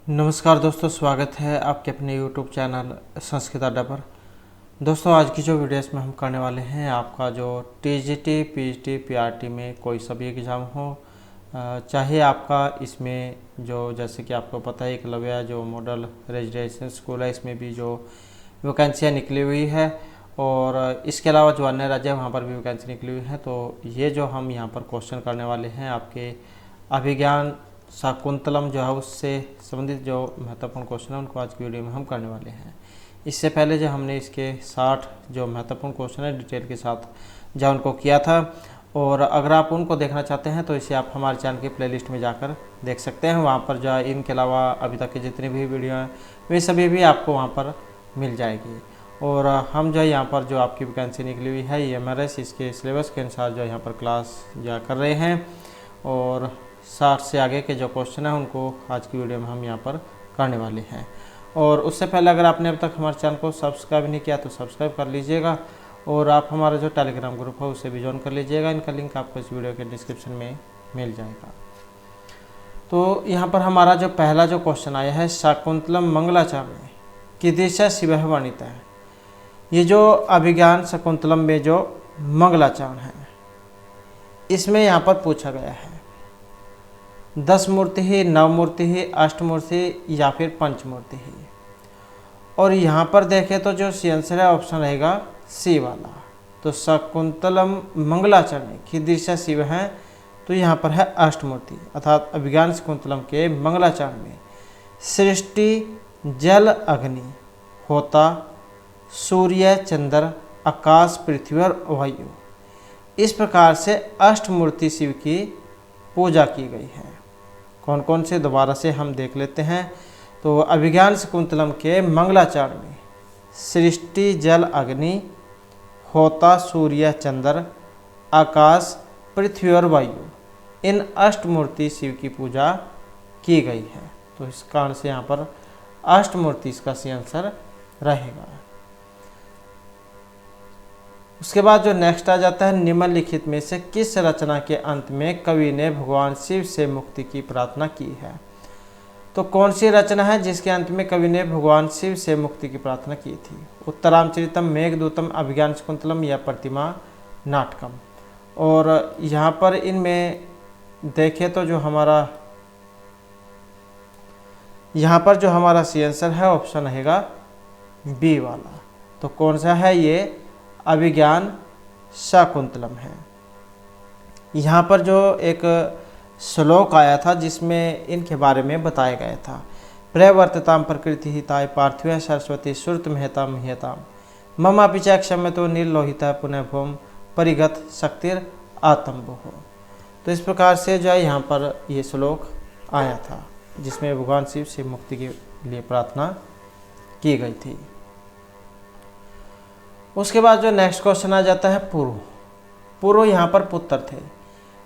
नमस्कार दोस्तों, स्वागत है आपके अपने YouTube चैनल संस्कृत अड्डा पर। दोस्तों, आज की जो वीडियोस में हम करने वाले हैं, आपका जो TGT, PGT, PRT में कोई सा भी एग्ज़ाम हो, चाहे आपका इसमें जो जैसे कि आपको पता है एकलव्य जो मॉडल रेजिडेंशियल स्कूल है, इसमें भी जो वैकेंसियाँ निकली हुई है और इसके अलावा जो अन्य राज्य है वहाँ पर भी वैकेंसी निकली हुई है। तो ये जो हम यहाँ पर क्वेश्चन करने वाले हैं आपके अभिज्ञान शाकुंतलम जो है उससे संबंधित जो महत्वपूर्ण क्वेश्चन है उनको आज की वीडियो में हम करने वाले हैं। इससे पहले जो हमने इसके 60 जो महत्वपूर्ण क्वेश्चन है डिटेल के साथ जो उनको किया था, और अगर आप उनको देखना चाहते हैं तो इसे आप हमारे चैनल के प्लेलिस्ट में जाकर देख सकते हैं। वहाँ पर जो है इनके अलावा अभी तक की जितनी भी वीडियो हैं वे सभी भी आपको वहाँ पर मिल जाएगी। और हम जो है यहाँ पर जो आपकी वैकेंसी निकली हुई है EMRS, इसके सिलेबस के अनुसार जो यहाँ पर क्लास जा कर रहे हैं और 60 से आगे के जो क्वेश्चन हैं उनको आज की वीडियो में हम यहाँ पर करने वाले हैं। और उससे पहले अगर आपने अब तक हमारे चैनल को सब्सक्राइब नहीं किया तो सब्सक्राइब कर लीजिएगा, और आप हमारा जो टेलीग्राम ग्रुप है उसे भी ज्वाइन कर लीजिएगा। इनका लिंक आपको इस वीडियो के डिस्क्रिप्शन में मिल जाएगा। तो यहाँ पर हमारा जो पहला जो क्वेश्चन आया है, शाकुंतलम मंगलाचरण कीदृशः शिवः वर्णितः है। ये जो अभिज्ञान शाकुंतलम में जो मंगलाचरण है इसमें यहाँ पर पूछा गया है 10 मूर्ति ही, 9 मूर्ति ही, अष्टमूर्ति या फिर पंचमूर्ति ही। और यहाँ पर देखें तो जो सी आंसर है ऑप्शन रहेगा सी वाला। तो शाकुंतलम मंगलाचरण कीदृशः शिव है, तो यहाँ पर है अष्टमूर्ति, अर्थात अभिज्ञान शाकुंतलम के मंगलाचरण में सृष्टि, जल, अग्नि, होता, सूर्य, चंद्र, आकाश, पृथ्वी और वायु, इस प्रकार से अष्टमूर्ति शिव की पूजा की गई है। कौन कौन से दोबारा से हम देख लेते हैं। तो अभिज्ञान शाकुंतलम के मंगलाचरण में सृष्टि, जल, अग्नि, होता, सूर्य, चंद्र, आकाश, पृथ्वी और वायु, इन अष्टमूर्ति शिव की पूजा की गई है। तो इस कारण से यहाँ पर अष्टमूर्ति इसका सही आंसर रहेगा। उसके बाद जो नेक्स्ट आ जाता है, निम्नलिखित में से किस रचना के अंत में कवि ने भगवान शिव से मुक्ति की प्रार्थना की है। तो कौन सी रचना है जिसके अंत में कवि ने भगवान शिव से मुक्ति की प्रार्थना की थी। उत्तरामचरितम, मेघदूतम, अभिज्ञान शाकुंतलम या प्रतिमा नाटकम। और यहाँ पर इनमें देखें तो जो हमारा सी आंसर है ऑप्शन रहेगा बी वाला। तो कौन सा है ये, अभिज्ञान शाकुंतलम है। यहाँ पर जो एक श्लोक आया था जिसमें इनके बारे में बताया गया था, प्रवर्तताम प्रकृति हिताय पार्थिव सरस्वती श्रुत महताम महताम मम पिचा क्षम्यतो निर्लोहिता पुनः भूम परिगत शक्तिर आतंबो। तो इस प्रकार से जो है यहाँ पर ये श्लोक आया था जिसमें भगवान शिव से मुक्ति के लिए प्रार्थना की गई थी। उसके बाद जो नेक्स्ट क्वेश्चन आ जाता है, पूर्व यहाँ पर पुत्र थे,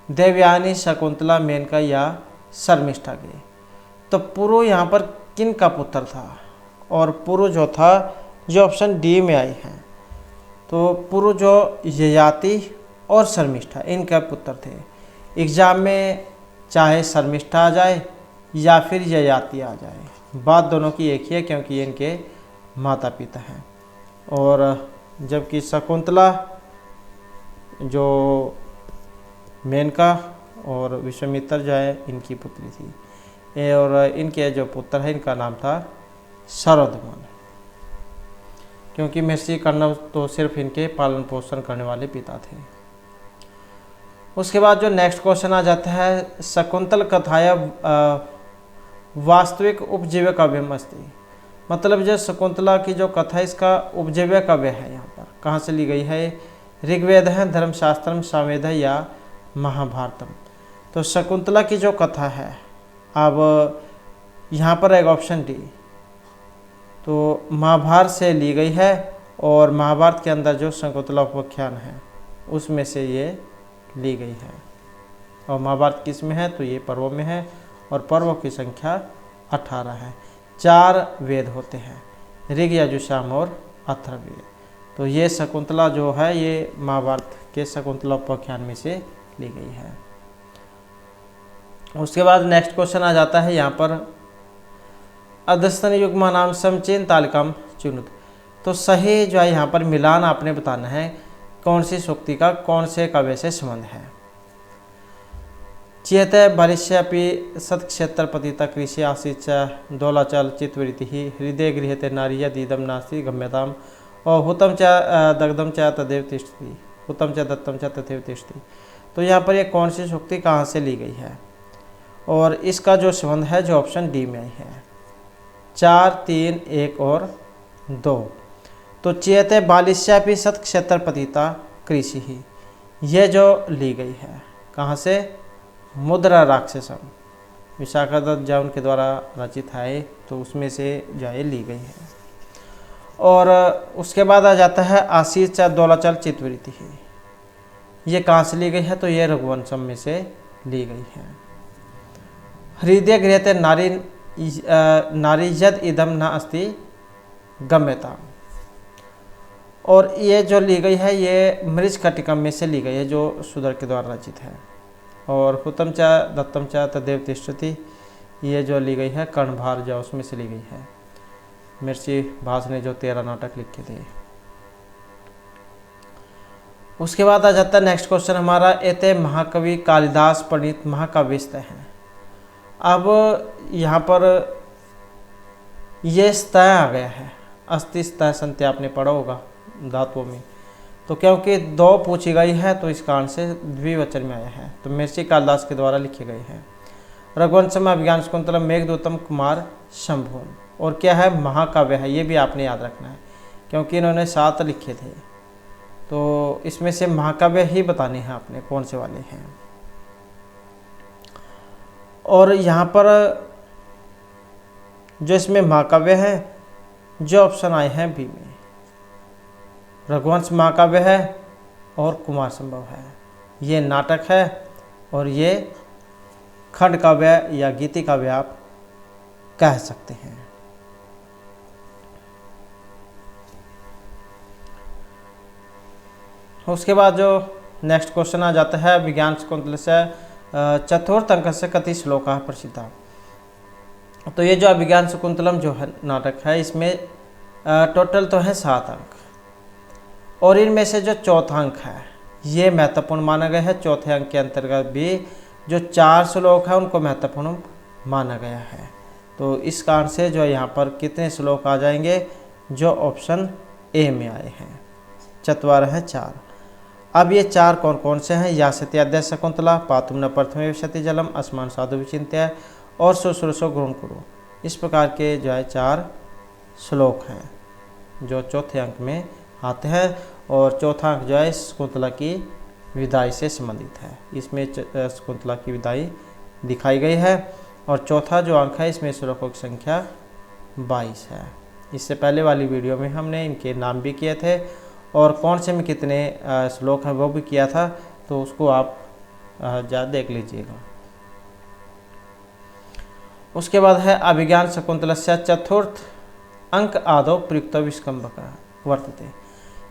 देवयानी, शकुंतला, मेनका या शर्मिष्ठा के। तो पूर्व यहाँ पर किन का पुत्र था, और पूर्व जो था जो ऑप्शन डी में आई है। तो पूर्व जो ययाति और शर्मिष्ठा इनका पुत्र थे। एग्जाम में चाहे शर्मिष्ठा आ जाए या फिर ययाति आ जाए, बात दोनों की एक ही है क्योंकि ये इनके माता पिता हैं। और जबकि शकुंतला जो मेनका और विश्वामित्र जो है इनकी पुत्री थी, और इनके जो पुत्र है इनका नाम था शरधमन, क्योंकि महर्षि कर्ण तो सिर्फ इनके पालन पोषण करने वाले पिता थे। उसके बाद जो नेक्स्ट क्वेश्चन आ जाता है, शकुंतल कथाया वास्तविक उपजीव्य काव्यम अस्ति। मतलब जो शकुंतला की जो कथा इसका उपजीव्य काव्य है, यहाँ पर कहाँ से ली गई है, ऋग्वेद है, धर्मशास्त्रम, सामवेद है या महाभारतम। तो शकुंतला की जो कथा है, अब यहाँ पर एक ऑप्शन डी, तो महाभारत से ली गई है, और महाभारत के अंदर जो शकुंतला उपाख्यान है उसमें से ये ली गई है। और महाभारत किस में है, तो ये पर्वों में है, और पर्वों की संख्या 18 है। 4 वेद होते हैं, ऋग, यजुः, साम और अथर्ववेद। तो ये शकुंतला जो है ये महाभारत के शकुंतला उपाख्यान में से ली गई है। उसके बाद नेक्स्ट क्वेश्चन आ जाता है यहाँ पर, अधस्तन युग्मा नाम समचीन तालिकाम चुनुत। तो सही जो है यहाँ पर मिलान आपने बताना है कौन सी सूक्ति का कौन से काव्य से संबंध है। चेत भरिष्यापि सत्क्षेत्र पतिता कृषि आसीच दोलाचल चित्तवृत्ति हृदय गृहते नारी यदीदम नास्ति गम्यताम और हुतम च दग्धम च तदेव तिष्ठति हुतम च दत्तम च तथैव तिष्ठति। तो यहाँ पर ये कौन सी सूक्ति कहाँ से ली गई है और इसका जो संबंध है जो ऑप्शन डी में है 4, 3, 1 और 2। तो चेते बालिश्यापि सत्क्षेत्र पतिता कृषि ही ये जो ली गई है कहाँ से मुद्रा राक्षसम विशाखादत्त जैन के द्वारा रचित है तो उसमें से जो है ली गई है। और उसके बाद आ जाता है आशीष दोलाचल चित्तवृत्ति ही ये कहाँ से ली गई है तो ये रघुवंशम में से ली गई है। हृदय गृहते नारी यद इदम न अस्ति गम्यता और ये जो ली गई है ये मृज कटिकम में से ली गई है जो सुधर के द्वारा रचित है। और हुतम च दत्तम च तदेव तिष्ठति ये जो ली गई है कर्णभार जो उसमें से ली गई है। मिर्ची भास ने जो 13 नाटक लिखे थे। उसके बाद आ जाता है नेक्स्ट क्वेश्चन हमारा एते महाकवि कालिदास प्रणीत महाकाव्यस्त हैं। अब यहाँ पर ये स्तः आ गया है अस्ति स्तः संत्य आपने पढ़ा होगा धातुओं में। तो क्योंकि 2 पूछी गई है तो इस कारण से द्विवचन में आया है तो महर्षि कालिदास के द्वारा लिखे गए हैं। रघुवंशम अभिज्ञान शाकुंतलम मेघदूतम कुमार शंभु और क्या है महाकाव्य है ये भी आपने याद रखना है क्योंकि इन्होंने 7 लिखे थे तो इसमें से महाकाव्य ही बताने हैं आपने कौन से वाले हैं। और यहाँ पर जो इसमें महाकाव्य है जो ऑप्शन आए हैं बी में रघुवंश महाकाव्य है और कुमार संभव है ये नाटक है और ये खंड काव्य या गीति काव्य आप कह सकते हैं। उसके बाद जो नेक्स्ट क्वेश्चन आ जाता है विज्ञान शाकुंतल से चतुर्थ अंक से कति श्लोक प्रसिद्ध। तो ये जो अभिज्ञान शाकुंतलम जो है नाटक है इसमें टोटल तो है 7 अंक और इनमें से जो चौथा अंक है ये महत्वपूर्ण माना गया है। चौथे अंक के अंतर्गत भी जो 4 श्लोक है उनको महत्वपूर्ण माना गया है। तो इस कारण से जो यहाँ पर कितने श्लोक आ जाएंगे जो ऑप्शन ए में आए हैं चत्वार है 4। अब ये 4 कौन कौन से हैं यासति अद्य शकुंतला पातुम न प्रथमे विशति जलम अस्मान साधु विचिंत्य और सुश्रुषो ग्रहण करो। इस प्रकार के जो है 4 श्लोक हैं जो चौथे अंक में आते हैं और चौथा अंक जो है शकुंतला की विदाई से संबंधित है। इसमें शकुंतला की विदाई दिखाई गई है और चौथा जो अंक है इसमें श्लोकों की संख्या 22 है। इससे पहले वाली वीडियो में हमने इनके नाम भी किए थे और कौन से में कितने श्लोक हैं वो भी किया था तो उसको आप जा देख लीजिएगा। उसके बाद है अभिज्ञान शाकुंतलस्य चतुर्थ अंक आदौ प्रयुक्त विस्कंभक वर्तते।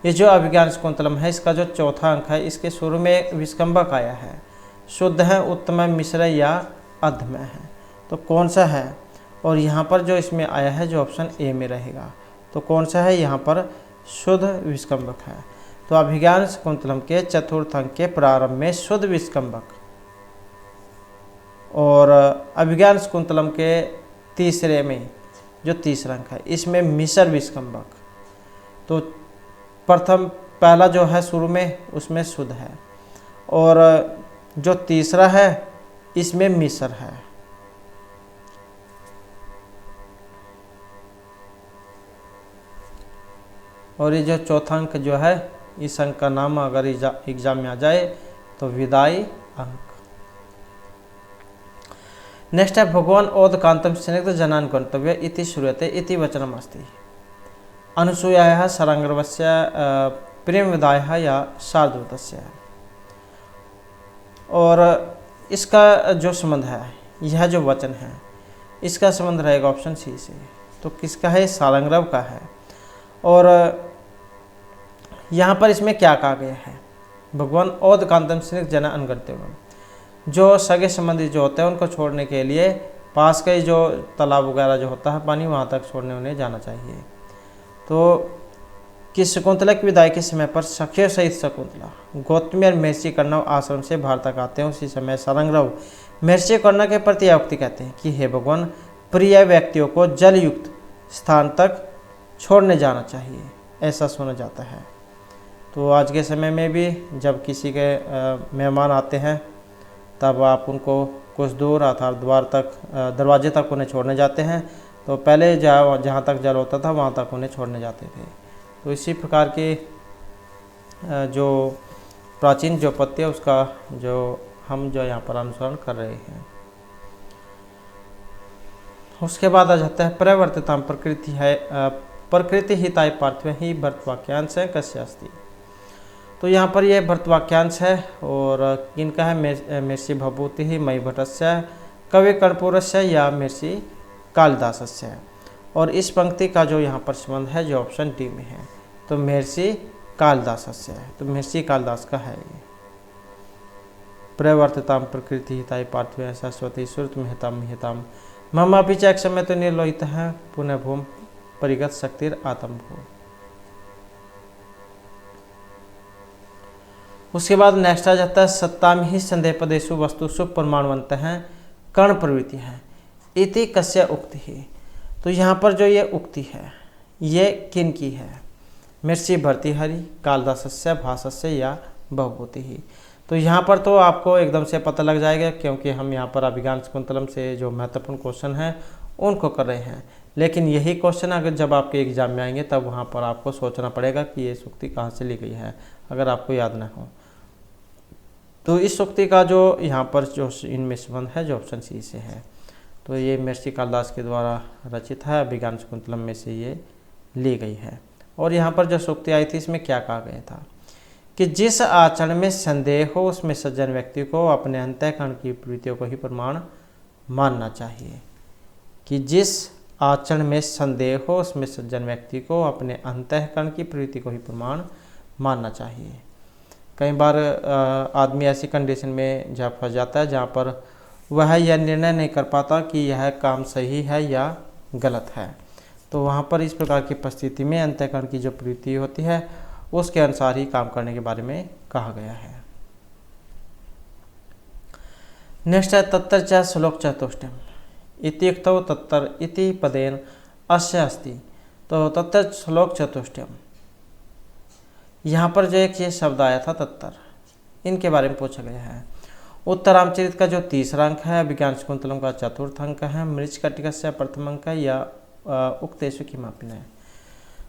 ये जो अभिज्ञान शाकुंतलम है इसका जो चौथा अंक है इसके शुरू में विस्कंभक आया है। शुद्ध है उत्तम मिश्र या अधमय है तो कौन सा है और यहाँ पर जो इसमें आया है जो ऑप्शन ए में रहेगा तो कौन सा है यहाँ पर शुद्ध विस्कंभक है। तो अभिज्ञान शाकुंतलम के चतुर्थ अंक के प्रारंभ में शुद्ध विस्कंभक और अभिज्ञान शाकुंतलम के तीसरे में जो तीसरा अंक है इसमें मिश्र विस्कंभक। तो प्रथम पहला जो है शुरू में उसमें शुद्ध है और जो तीसरा है इसमें मिश्र है। और ये जो चौथा अंक जो है इस अंक का नाम अगर एग्जाम में आ जाए तो विदाई अंक। नेक्स्ट है भगवान ओदकांतम स्निग्ध जनान गंतव्य इति श्रूयते इति वचनम अस्ति। अनुसूयायाः सारंगर्वस्य प्रेम विदायः या शार्दूतस्य। और इसका जो संबंध है यह जो वचन है इसका संबंध रहेगा ऑप्शन सी से। तो किसका है सारंगरव का है और यहाँ पर इसमें क्या कहा गया है भगवान ओदकांतम स्निग्ध जना अनगंतव्यम। जो सगे संबंधी जो होते हैं उनको छोड़ने के लिए पास का ही जो तालाब वगैरह जो होता है पानी, वहाँ तक छोड़ने उन्हें जाना चाहिए। तो कि शकुंतला की विदाई के समय पर सखियों सहित शकुंतला गौतमी और महर्षि कर्णव आश्रम से बाहर तक आते हैं। उसी समय सारंगरव महर्षि कर्णव के प्रति उक्ति कहते हैं कि हे भगवान, प्रिय व्यक्तियों को जल युक्त स्थान तक छोड़ने जाना चाहिए, ऐसा सुना जाता है। तो आज के समय में भी जब किसी के मेहमान आते हैं तब आप उनको कुछ दूर अर्थात दरवाजे तक उन्हें छोड़ने जाते हैं। तो पहले जहाँ तक जल होता था वहाँ तक उन्हें छोड़ने जाते थे। तो इसी प्रकार के जो प्राचीन जो पत्य है उसका जो हम जो यहाँ पर अनुसरण कर रहे हैं। उसके बाद आ जाता है प्रवर्तितां प्रकृति हिताय पार्थिव ही भरतवाक्यांश है कस्य अस्ति। तो यहाँ पर यह भरतवाक्यांश है और किनका है, महर्षि भभूति ही मयि भट्टस्य कवि कर्पूरस्य या महर्षि कालिदासस्य। और इस पंक्ति का जो यहाँ पर संबंध है जो ऑप्शन डी में है, तो महर्षि कालिदासस्य है। तो महर्षि कालिदास का है ये। प्रवर्तितां प्रकृति हिताय पार्थिव शाश्वती श्रुत महताम ममापि च समय तो निर्लोहित है पुनः भूम परिगत शक्तिर आत्म भू। उसके बाद नेक्स्ट आ जाता है सत्ताम ही संदेह पदेशु वस्तुषु प्रमाणवंत हैं कर्ण प्रवृत्ति है इति कस्य उक्ति ही। तो यहाँ पर जो ये उक्ति है ये किन की है, महर्षि भर्तृहरि कालिदासस्य भासस्य या भवभूति ही। तो यहाँ पर तो आपको एकदम से पता लग जाएगा क्योंकि हम यहाँ पर अभिज्ञान शकुंतलम से जो महत्वपूर्ण क्वेश्चन हैं उनको कर रहे हैं। लेकिन यही क्वेश्चन अगर जब आपके एग्जाम में आएंगे तब वहाँ पर आपको सोचना पड़ेगा कि ये सूक्ति कहाँ से ली गई है, अगर आपको याद ना हो। तो इस सूक्ति का जो यहाँ पर जो इनमें संबंध है जो ऑप्शन सी से है। तो ये महर्षि कालिदास के द्वारा रचित है, अभिज्ञान शकुंतलम में से ये ली गई है। और यहाँ पर जो सूक्ति आई थी इसमें क्या कहा गया था कि जिस आचरण में संदेह हो उसमें सज्जन व्यक्ति को अपने अंतःकरण की प्रवृत्तियों को ही प्रमाण मानना चाहिए। कि जिस आचरण में संदेह हो उसमें सज्जन व्यक्ति को अपने अंतःकरण की प्रवृत्ति को ही प्रमाण मानना चाहिए। कई बार आदमी ऐसी कंडीशन में जा फंस जाता है जहाँ पर वह यह निर्णय नहीं कर पाता कि यह काम सही है या गलत है। तो वहाँ पर इस प्रकार की परिस्थिति में अंतःकरण की जो प्रवृत्ति होती है उसके अनुसार ही काम करने के बारे में कहा गया है। नेक्स्ट है तत्तर च श्लोक चतुष्टयम् इत्युक्तौ तत्तर इति पदेन अस्य अस्ति। तो तत्तर श्लोक चतुष्टयम्, यहाँ पर जो एक ये शब्द आया था तत्तर, इनके बारे में पूछा गया है। उत्तरामचरित का जो तीसरा अंक है, अभिज्ञान शकुंतलम का चतुर्थ अंक है, मृच्छकटिकस्य प्रथम अंक है या उक्तेषु किमपि न।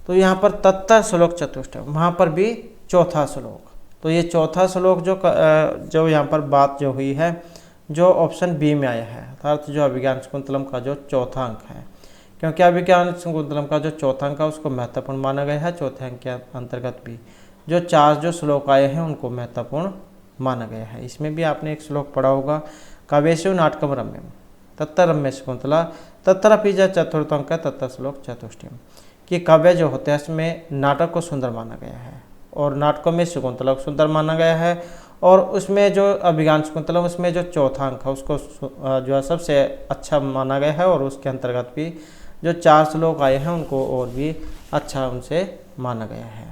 तो यहाँ पर तत्तर श्लोक चतुष्टयम्, वहाँ पर भी चौथा श्लोक। तो ये चौथा श्लोक जो यहाँ पर बात जो हुई है जो ऑप्शन बी में आया है, अर्थात जो अभिज्ञान शकुंतलम का जो चौथा अंक है, क्योंकि अभिज्ञान शकुंतलम का जो चौथा अंक है उसको महत्वपूर्ण माना गया है। चौथे अंक के अंतर्गत भी जो चार जो श्लोक आए हैं उनको महत्वपूर्ण माना गया है। इसमें भी आपने एक श्लोक पढ़ा होगा, काव्येषु नाटकम रम्यम तत्तर रम्य शकुंतला तत्तर अपि च चतुर्थ अंक तत्तर श्लोक चतुष्टयम्। कि काव्य जो होते हैं इसमें नाटक को सुंदर माना गया है और नाटकों में शकुंतला को सुंदर माना गया है। और उसमें जो अभिज्ञान शकुंतलम उसमें जो चौथा अंक है उसको जो है सबसे अच्छा माना गया है। और उसके अंतर्गत भी जो चार श्लोक आए हैं उनको और भी अच्छा उनसे माना गया है।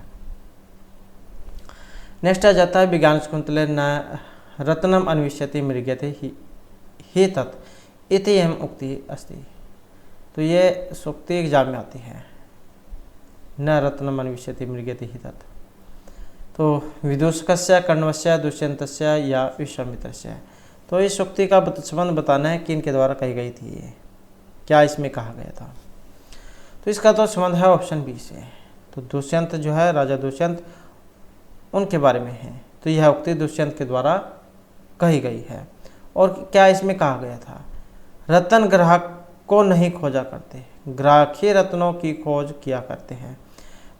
नेक्स्ट आ जाता है अभिज्ञान शकुंतले न रत्नम अन्विष्यति मृग्यते ही तत् इति एवं उक्ति अस्ति। तो ये सूक्ति एग्जाम में आती है, न रत्नम अन्विष्यति मृग्यते ही तत्। तो विदूषकस्य कर्णवस्य दुष्यंतस्य या विश्वामित्रस्य। तो इस सूक्ति का संबंध बताना है कि इनके द्वारा कही गई थी, ये क्या इसमें कहा गया था। तो इसका तो संबंध है ऑप्शन बी से। तो दुष्यंत जो है राजा दुष्यंत उनके बारे में है। तो यह उक्ति दुष्यंत के द्वारा कही गई है। और क्या इसमें कहा गया था, रत्न ग्राहक को नहीं खोजा करते, ग्राहक ही रत्नों की खोज किया करते हैं।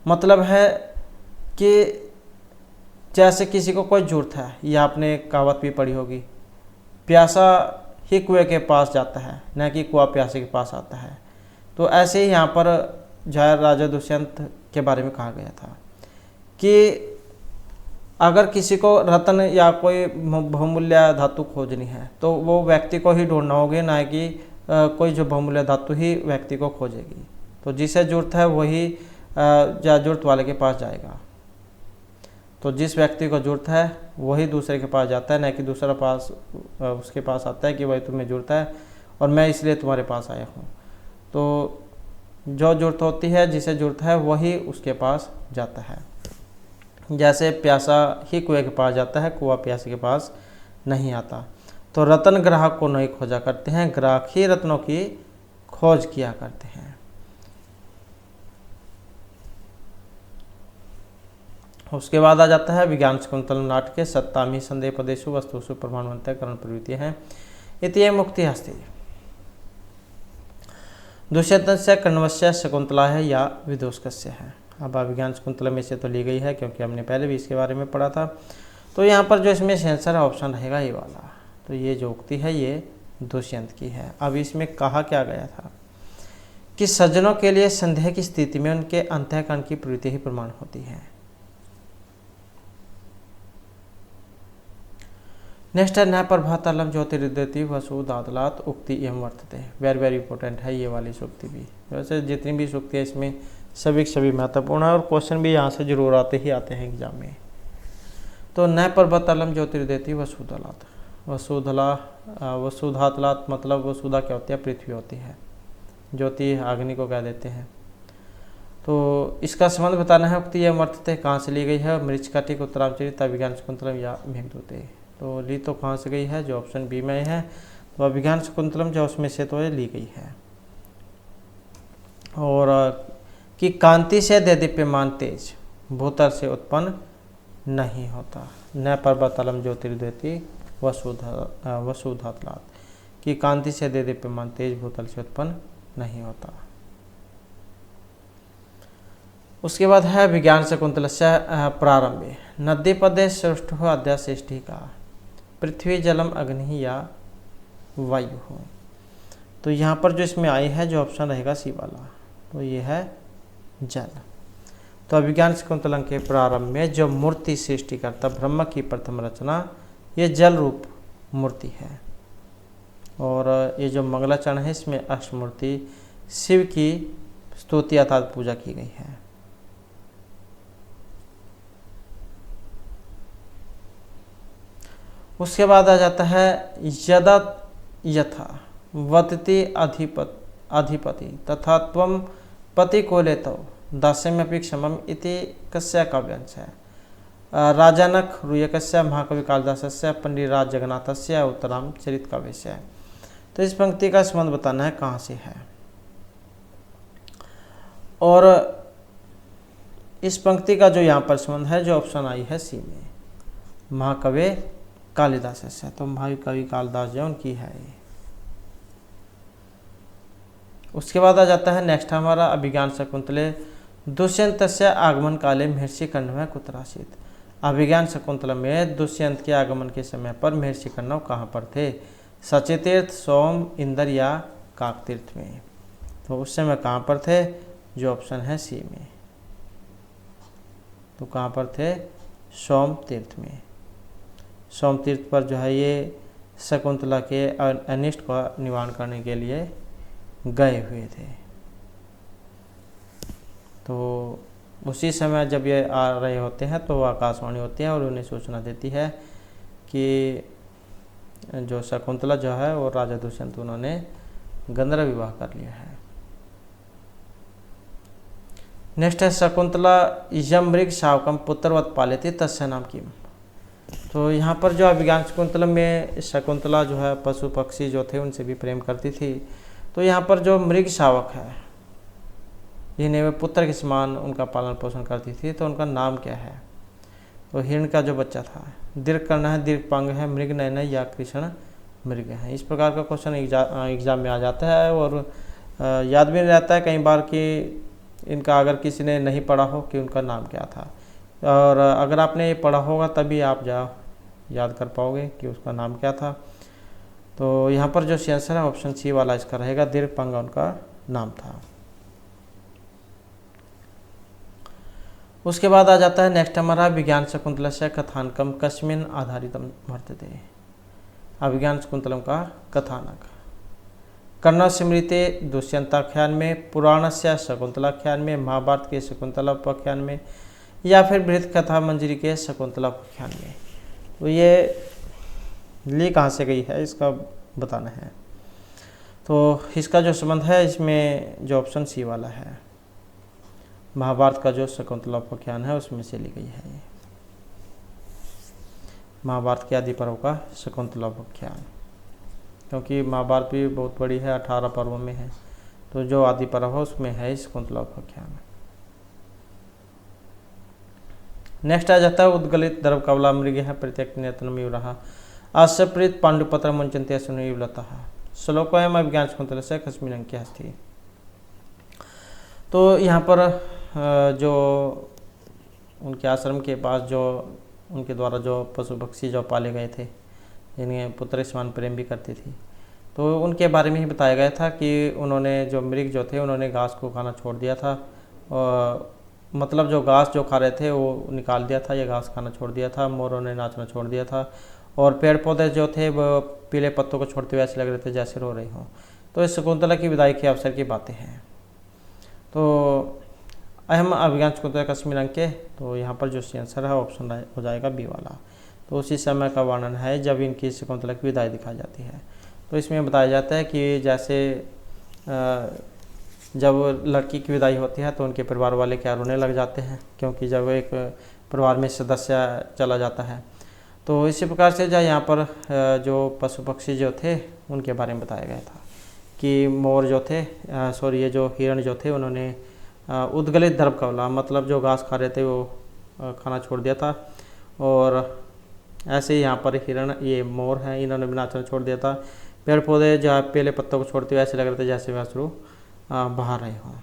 मतलब है कि जैसे किसी को कोई जरूरत है, या आपने कहावत भी पढ़ी होगी, प्यासा ही कुएं के पास जाता है न कि कुआं प्यासे के पास आता है। तो ऐसे ही यहाँ पर जो है राजा दुष्यंत के बारे में कहा गया था कि अगर किसी को रत्न या कोई बहुमूल्य धातु खोजनी है तो वो व्यक्ति को ही ढूंढना होगा, ना कि कोई जो बहुमूल्य धातु ही व्यक्ति को खोजेगी। तो जिसे जरूरत है वही जरूरत वाले के पास जाएगा। तो जिस व्यक्ति को जरूरत है वही दूसरे के पास जाता है, न कि दूसरा पास उसके पास आता है कि भाई तुम्हें जरूरत है और मैं इसलिए तुम्हारे पास आया हूँ। तो जो जरूरत होती है, जिसे जरूरत है वही उसके पास जाता है। जैसे प्यासा ही कुएं के पास जाता है, कुआं प्यासे के पास नहीं आता। तो रत्न ग्राहक को नहीं खोजा करते हैं, ग्राहक ही रत्नों की खोज किया करते हैं। उसके बाद आ जाता है विज्ञान शकुंतलम नाटके सत्तामी संदेह पदेशु वस्तुषु प्रमाणवंत करण प्रवृत्ति है इति मुक्ति हस्ती दुष्यंतस्य कण्वस्य शकुंतला है या विदूषकस्य है। अब अभिज्ञान शकुंतला में से तो ली गई है क्योंकि हमने पहले भी इसके बारे में पढ़ा था। तो यहाँ पर जो इसमें सेंसर ऑप्शन रहेगा ये वाला। तो ये जो उक्ति है ये दुष्यंत की है। अब इसमें कहा क्या गया था कि सज्जनों के लिए संदेह की स्थिति में उनके अंतःकरण की प्रवृत्ति ही प्रमाण होती है। नेक्स्ट है न प्रभातलम ज्योतिर्दति वसु दातलात उक्ति एवं वर्तते। वेरी वेरी इंपॉर्टेंट है ये वाली सूक्ति भी। वैसे जितनी भी सूक्ति है इसमें सभी महत्वपूर्ण है और क्वेश्चन भी यहाँ से जरूर आते हैं एग्जाम में। तो न प्रभातलम ज्योतिर्दति वसुधलात, वसुधातलात मतलब वसुधा क्या होती है, पृथ्वी होती है, ज्योति अग्नि को कह देते हैं। तो इसका संबंध बताना है। उक्ति एवं वर्तते कहाँ से ली गई है, मृच्छकटिक उत्तरांचरित अभिज्ञान शकुंतलम या मेघदूते। तो ली तो कहाँ से गई है, जो ऑप्शन बी में है। तो अभिज्ञान शकुंतलम जो उसमें से तो ये ली गई है। और कि कांति से देदीप्यमान तेज भूतल से उत्पन्न नहीं होता। न प्रभातलम ज्योतिर्द्योति वसुधातलात्, कि कांति से देदीप्यमान तेज भूतल से उत्पन्न नहीं होता। उसके बाद है विज्ञान शकुंतलस्य प्रारंभे नदी पदे सृष्ट हो अध्याशिष्टि का पृथ्वी जलम अग्नि या वायु हो। तो यहाँ पर जो इसमें आई है जो ऑप्शन रहेगा सी वाला, तो ये है जल। तो अभिज्ञान शकुंतलम के प्रारंभ में जो मूर्ति सृष्टि करता ब्रह्म की प्रथम रचना ये जल रूप मूर्ति है। और ये जो मंगलाचरण है इसमें अष्टमूर्ति शिव की स्तुति अर्थात पूजा की गई है। उसके बाद आ जाता है यदा यथा वतति अधिपति तथा त्वं पति को लेतो दास्यम्यपि क्षमम इति कस्य काव्यांश है। राजानक रुयकस्य महाकवि कालिदासस्य पंडित राज जगन्नाथस्य उत्तराम चरित काव्यस्य है। तो इस पंक्ति का संबंध बताना है कहाँ से है। और इस पंक्ति का जो यहाँ पर संबंध है जो ऑप्शन आई है सी में, महाकवि कालिदास से। तो महाकवि कालिदास जो उनकी है ये। उसके बाद आ जाता है नेक्स्ट हमारा अभिज्ञान शकुंतले दुष्यंतस्य आगमन काले महर्षि कण्व कुत्रासीत। अभिज्ञान शकुंतला में दुष्यंत के आगमन के समय पर महर्षि कण्व कहाँ पर थे, सचेतीर्थ, सोम, इंद्र या काकतीर्थ में। तो उस समय कहाँ पर थे, जो ऑप्शन है सी में। तो कहाँ पर थे, सोम तीर्थ में। सोम तीर्थ पर जो है ये शकुंतला के अनिष्ट का निवारण करने के लिए गए हुए थे। तो उसी समय जब ये आ रहे होते हैं तो आकाशवाणी होती है और उन्हें सूचना देती है कि जो शकुंतला जो है और राजा दुष्यंत उन्होंने गंधर्व विवाह कर लिया है। नेक्स्ट है शकुंतला यम मृग शावकम पुत्रवत पालित तस्य नाम किम। तो यहाँ पर जो अभिज्ञान शकुंतलम में शकुंतला जो है पशु पक्षी जो थे उनसे भी प्रेम करती थी। तो यहाँ पर जो मृग शावक है जिन्हें वे पुत्र के समान उनका पालन पोषण करती थी, तो उनका नाम क्या है। तो हिरण का जो बच्चा था, दीर्घ कर्ण है, दीर्घ पंग है, मृग नयन या कृष्ण मृग है। इस प्रकार का क्वेश्चन एग्जाम में आ जाता है और याद भी नहीं रहता है कई बार कि इनका अगर किसी ने नहीं पढ़ा हो कि उनका नाम क्या था। और अगर आपने ये पढ़ा होगा तभी आप याद कर पाओगे कि उसका नाम क्या था। तो यहाँ पर जो आंसर है ऑप्शन सी वाला इसका रहेगा, दीर्घ पंग उनका नाम था। उसके बाद आ जाता है नेक्स्ट हमारा विज्ञान शकुंतलस्य कथानकम कस्मिन आधारितम वर्तते। अभिज्ञान शकुंतलम का कथानक कर्ण स्मृति दुष्यंताख्यान में, पुराणस्य शकुंतलाख्यान में, महाभारत के शकुंतलोपाख्यान में, या फिर बृहत कथा मंजरी के शकुंतलोपाख्यान में। तो ये ली कहाँ से गई है इसका बताना है। तो इसका जो संबंध है इसमें जो ऑप्शन सी वाला है, महाभारत का जो शकुंतलोपाख्यान है उसमें से ली गई है। महाभारत के आदि पर्व का शकुंतलोपाख्यान, क्योंकि महाभारत भी बहुत बड़ी है, 18 पर्वों में है, तो जो आदि पर्व है उसमें है शकुंतलोपाख्यान। नेक्स्ट आ जाता है उद्गलित द्रव कवला मृग है प्रत्येक नियतनम युरः आश्चर्यप्रीत पांडुपत्र मुंचन्ते सुनिवलतः श्लोकोयम अभिज्ञान शकुंतलस्य कस्मिन् अंके अस्ति। तो यहाँ पर जो उनके आश्रम के पास जो उनके द्वारा जो पशु पक्षी जो पाले गए थे, जिन्हें पुत्र समान प्रेम भी करती थी, तो उनके बारे में ही बताया गया था कि उन्होंने जो मृग जो थे उन्होंने घास को खाना छोड़ दिया था, और मतलब जो घास जो खा रहे थे वो निकाल दिया था, ये घास खाना छोड़ दिया था, मोरों ने नाचना छोड़ दिया था, और पेड़ पौधे जो थे वो पीले पत्तों को छोड़ते हुए ऐसे लग रहे थे जैसे रो रही हों। तो इस शकुंतला की विदाई के अवसर की बातें हैं। तो अहम अभिज्ञान शकुंतला कस्मिन् अंके, तो यहाँ पर जो आंसर है ऑप्शन हो जाएगा बी वाला। तो उसी समय का वर्णन है जब इनकी शकुंतला की विदाई दिखाई जाती है। तो इसमें बताया जाता है कि जैसे जब लड़की की विदाई होती है तो उनके परिवार वाले क्या रोने लग जाते हैं, क्योंकि जब एक परिवार में सदस्य चला जाता है। तो इसी प्रकार से जो यहाँ पर जो पशु पक्षी जो थे उनके बारे में बताया गया था कि मोर जो थे ये जो हिरण जो थे उन्होंने उद्गलित द्रव कवला, मतलब जो घास खा रहे थे वो खाना छोड़ दिया था, और ऐसे ही यहाँ पर हिरण ये मोर हैं, इन्होंने भी नाचना छोड़ दिया था। पेड़ पौधे जो पहले पत्तों को छोड़ते हुए ऐसे लग रहे थे जैसे वे अश्रु बहा रहे हों।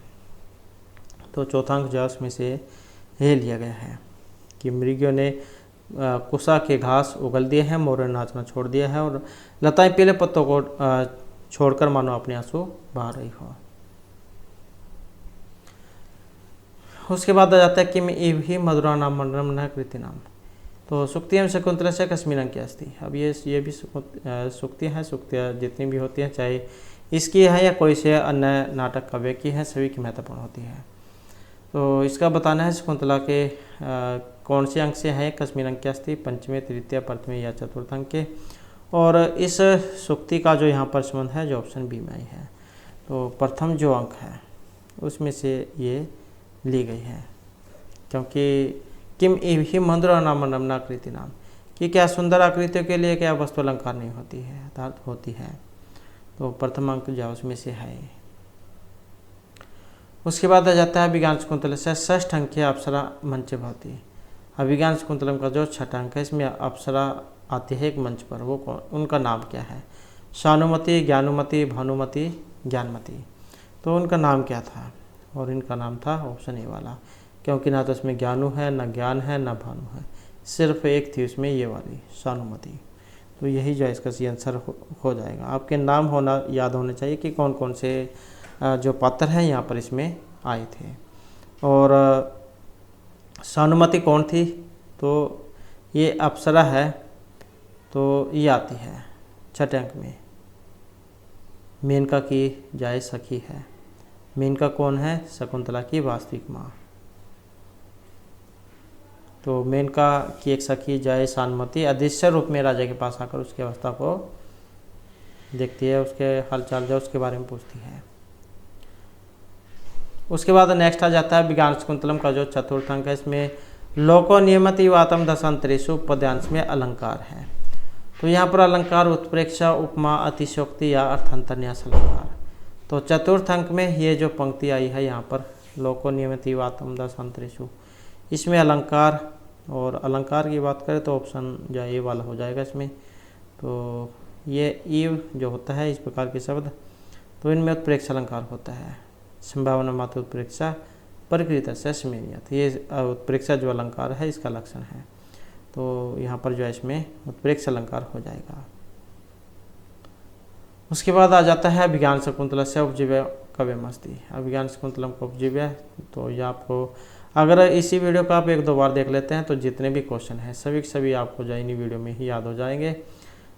तो चौथा अंक जो उसमें से ये लिया गया है कि मृगियों ने कुसा के घास उगल दिए हैं, मोर ने नाचना छोड़ दिया है, और लताएं पीले पत्तों को छोड़कर मानो अपने आंसू बहा रही हो। उसके बाद आ जाता है किम इव ही मधुरा नाम मंडलम न कृति नाम। तो सुक्तियाँ शकुंतलस्य कस्मिन् अंके अस्ति। अब ये भी सुक्तियाँ हैं, सुक्तियाँ जितनी भी होती हैं चाहे इसकी है या कोई से अन्य नाटक काव्य की है, सभी की महत्वपूर्ण होती है। तो इसका बताना है शकुंतला के कौन से अंक से है, कस्मिन् अंके अस्ति, पंचमे तृतीय प्रथमे या चतुर्थ अंक के। और इस सुक्ति का जो यहाँ पर संबंध है जो ऑप्शन बी में आई है, तो प्रथम जो अंक है उसमें से ये ली गई है, क्योंकि किम इहि मंद्र नाम नमनाकृति नाम, कि क्या सुंदर आकृतियों के लिए क्या वस्तु अलंकार नहीं होती है, अर्थात होती है। तो प्रथम अंक जो उसमें से है। उसके बाद आ जाता है अभिज्ञान शकुंतल से षष्ठ अंक है अप्सरा मंच भवती। अभिज्ञान शकुंतलम का जो छठा अंक है इसमें अप्सरा आती है एक मंच पर, वो कौन, उनका नाम क्या है? शानुमति, ज्ञानुमति, भानुमति, ज्ञानमति। तो उनका नाम क्या था? और इनका नाम था ऑप्शन ए वाला, क्योंकि ना तो उसमें ज्ञानु है, ना ज्ञान है, ना भानु है, सिर्फ एक थी उसमें ये वाली शानुमति। तो यही जो इसका सी आंसर हो जाएगा। आपके नाम होना याद होने चाहिए कि कौन कौन से जो पात्र हैं यहाँ पर इसमें आए थे। और शानुमति कौन थी? तो ये अप्सरा है, तो ये आती है छठे अंक में। मेनका की जाए सखी है। मेनका कौन है? शकुंतला की वास्तविक माँ। तो मेनका की एक सखी जाए शानुमति अदृश्य रूप में राजा के पास आकर उसकी अवस्था को देखती है, उसके हालचाल जो उसके बारे में पूछती है। उसके बाद नेक्स्ट आ जाता है विज्ञान शकुंतलम का जो चतुर्थ अंक है, इसमें लोको नियमति वातम दशांतरेषु पद्यांश में अलंकार है। तो यहाँ पर अलंकार उत्प्रेक्षा, उपमा, अतिशयोक्ति या अर्थांतरन्यास अलंकार। तो चतुर्थ अंक में ये जो पंक्ति आई है यहाँ पर लोको नियमति वातम दशांतरेषु, इसमें अलंकार, और अलंकार की बात करें तो ऑप्शन जो ए वाला हो जाएगा इसमें। तो ये ईव जो होता है इस प्रकार के शब्द, तो इनमें उत्प्रेक्षा अलंकार होता है। संभावना मात्र उत्प्रेक्षा प्रकृत से स्मेनियत, ये उत्प्रेक्षा जो अलंकार है इसका लक्षण है। तो यहाँ पर जो है इसमें उत्प्रेक्षा अलंकार हो जाएगा। उसके बाद आ जाता है अभिज्ञान शकुंतला से उपजीव्य काव्यमस्ति। अभिज्ञान शकुंतलम को उपजीव्य, तो ये आपको अगर इसी वीडियो का आप एक दो बार देख लेते हैं तो जितने भी क्वेश्चन हैं सभी के सभी आपको जो इन्हीं वीडियो में ही याद हो जाएंगे।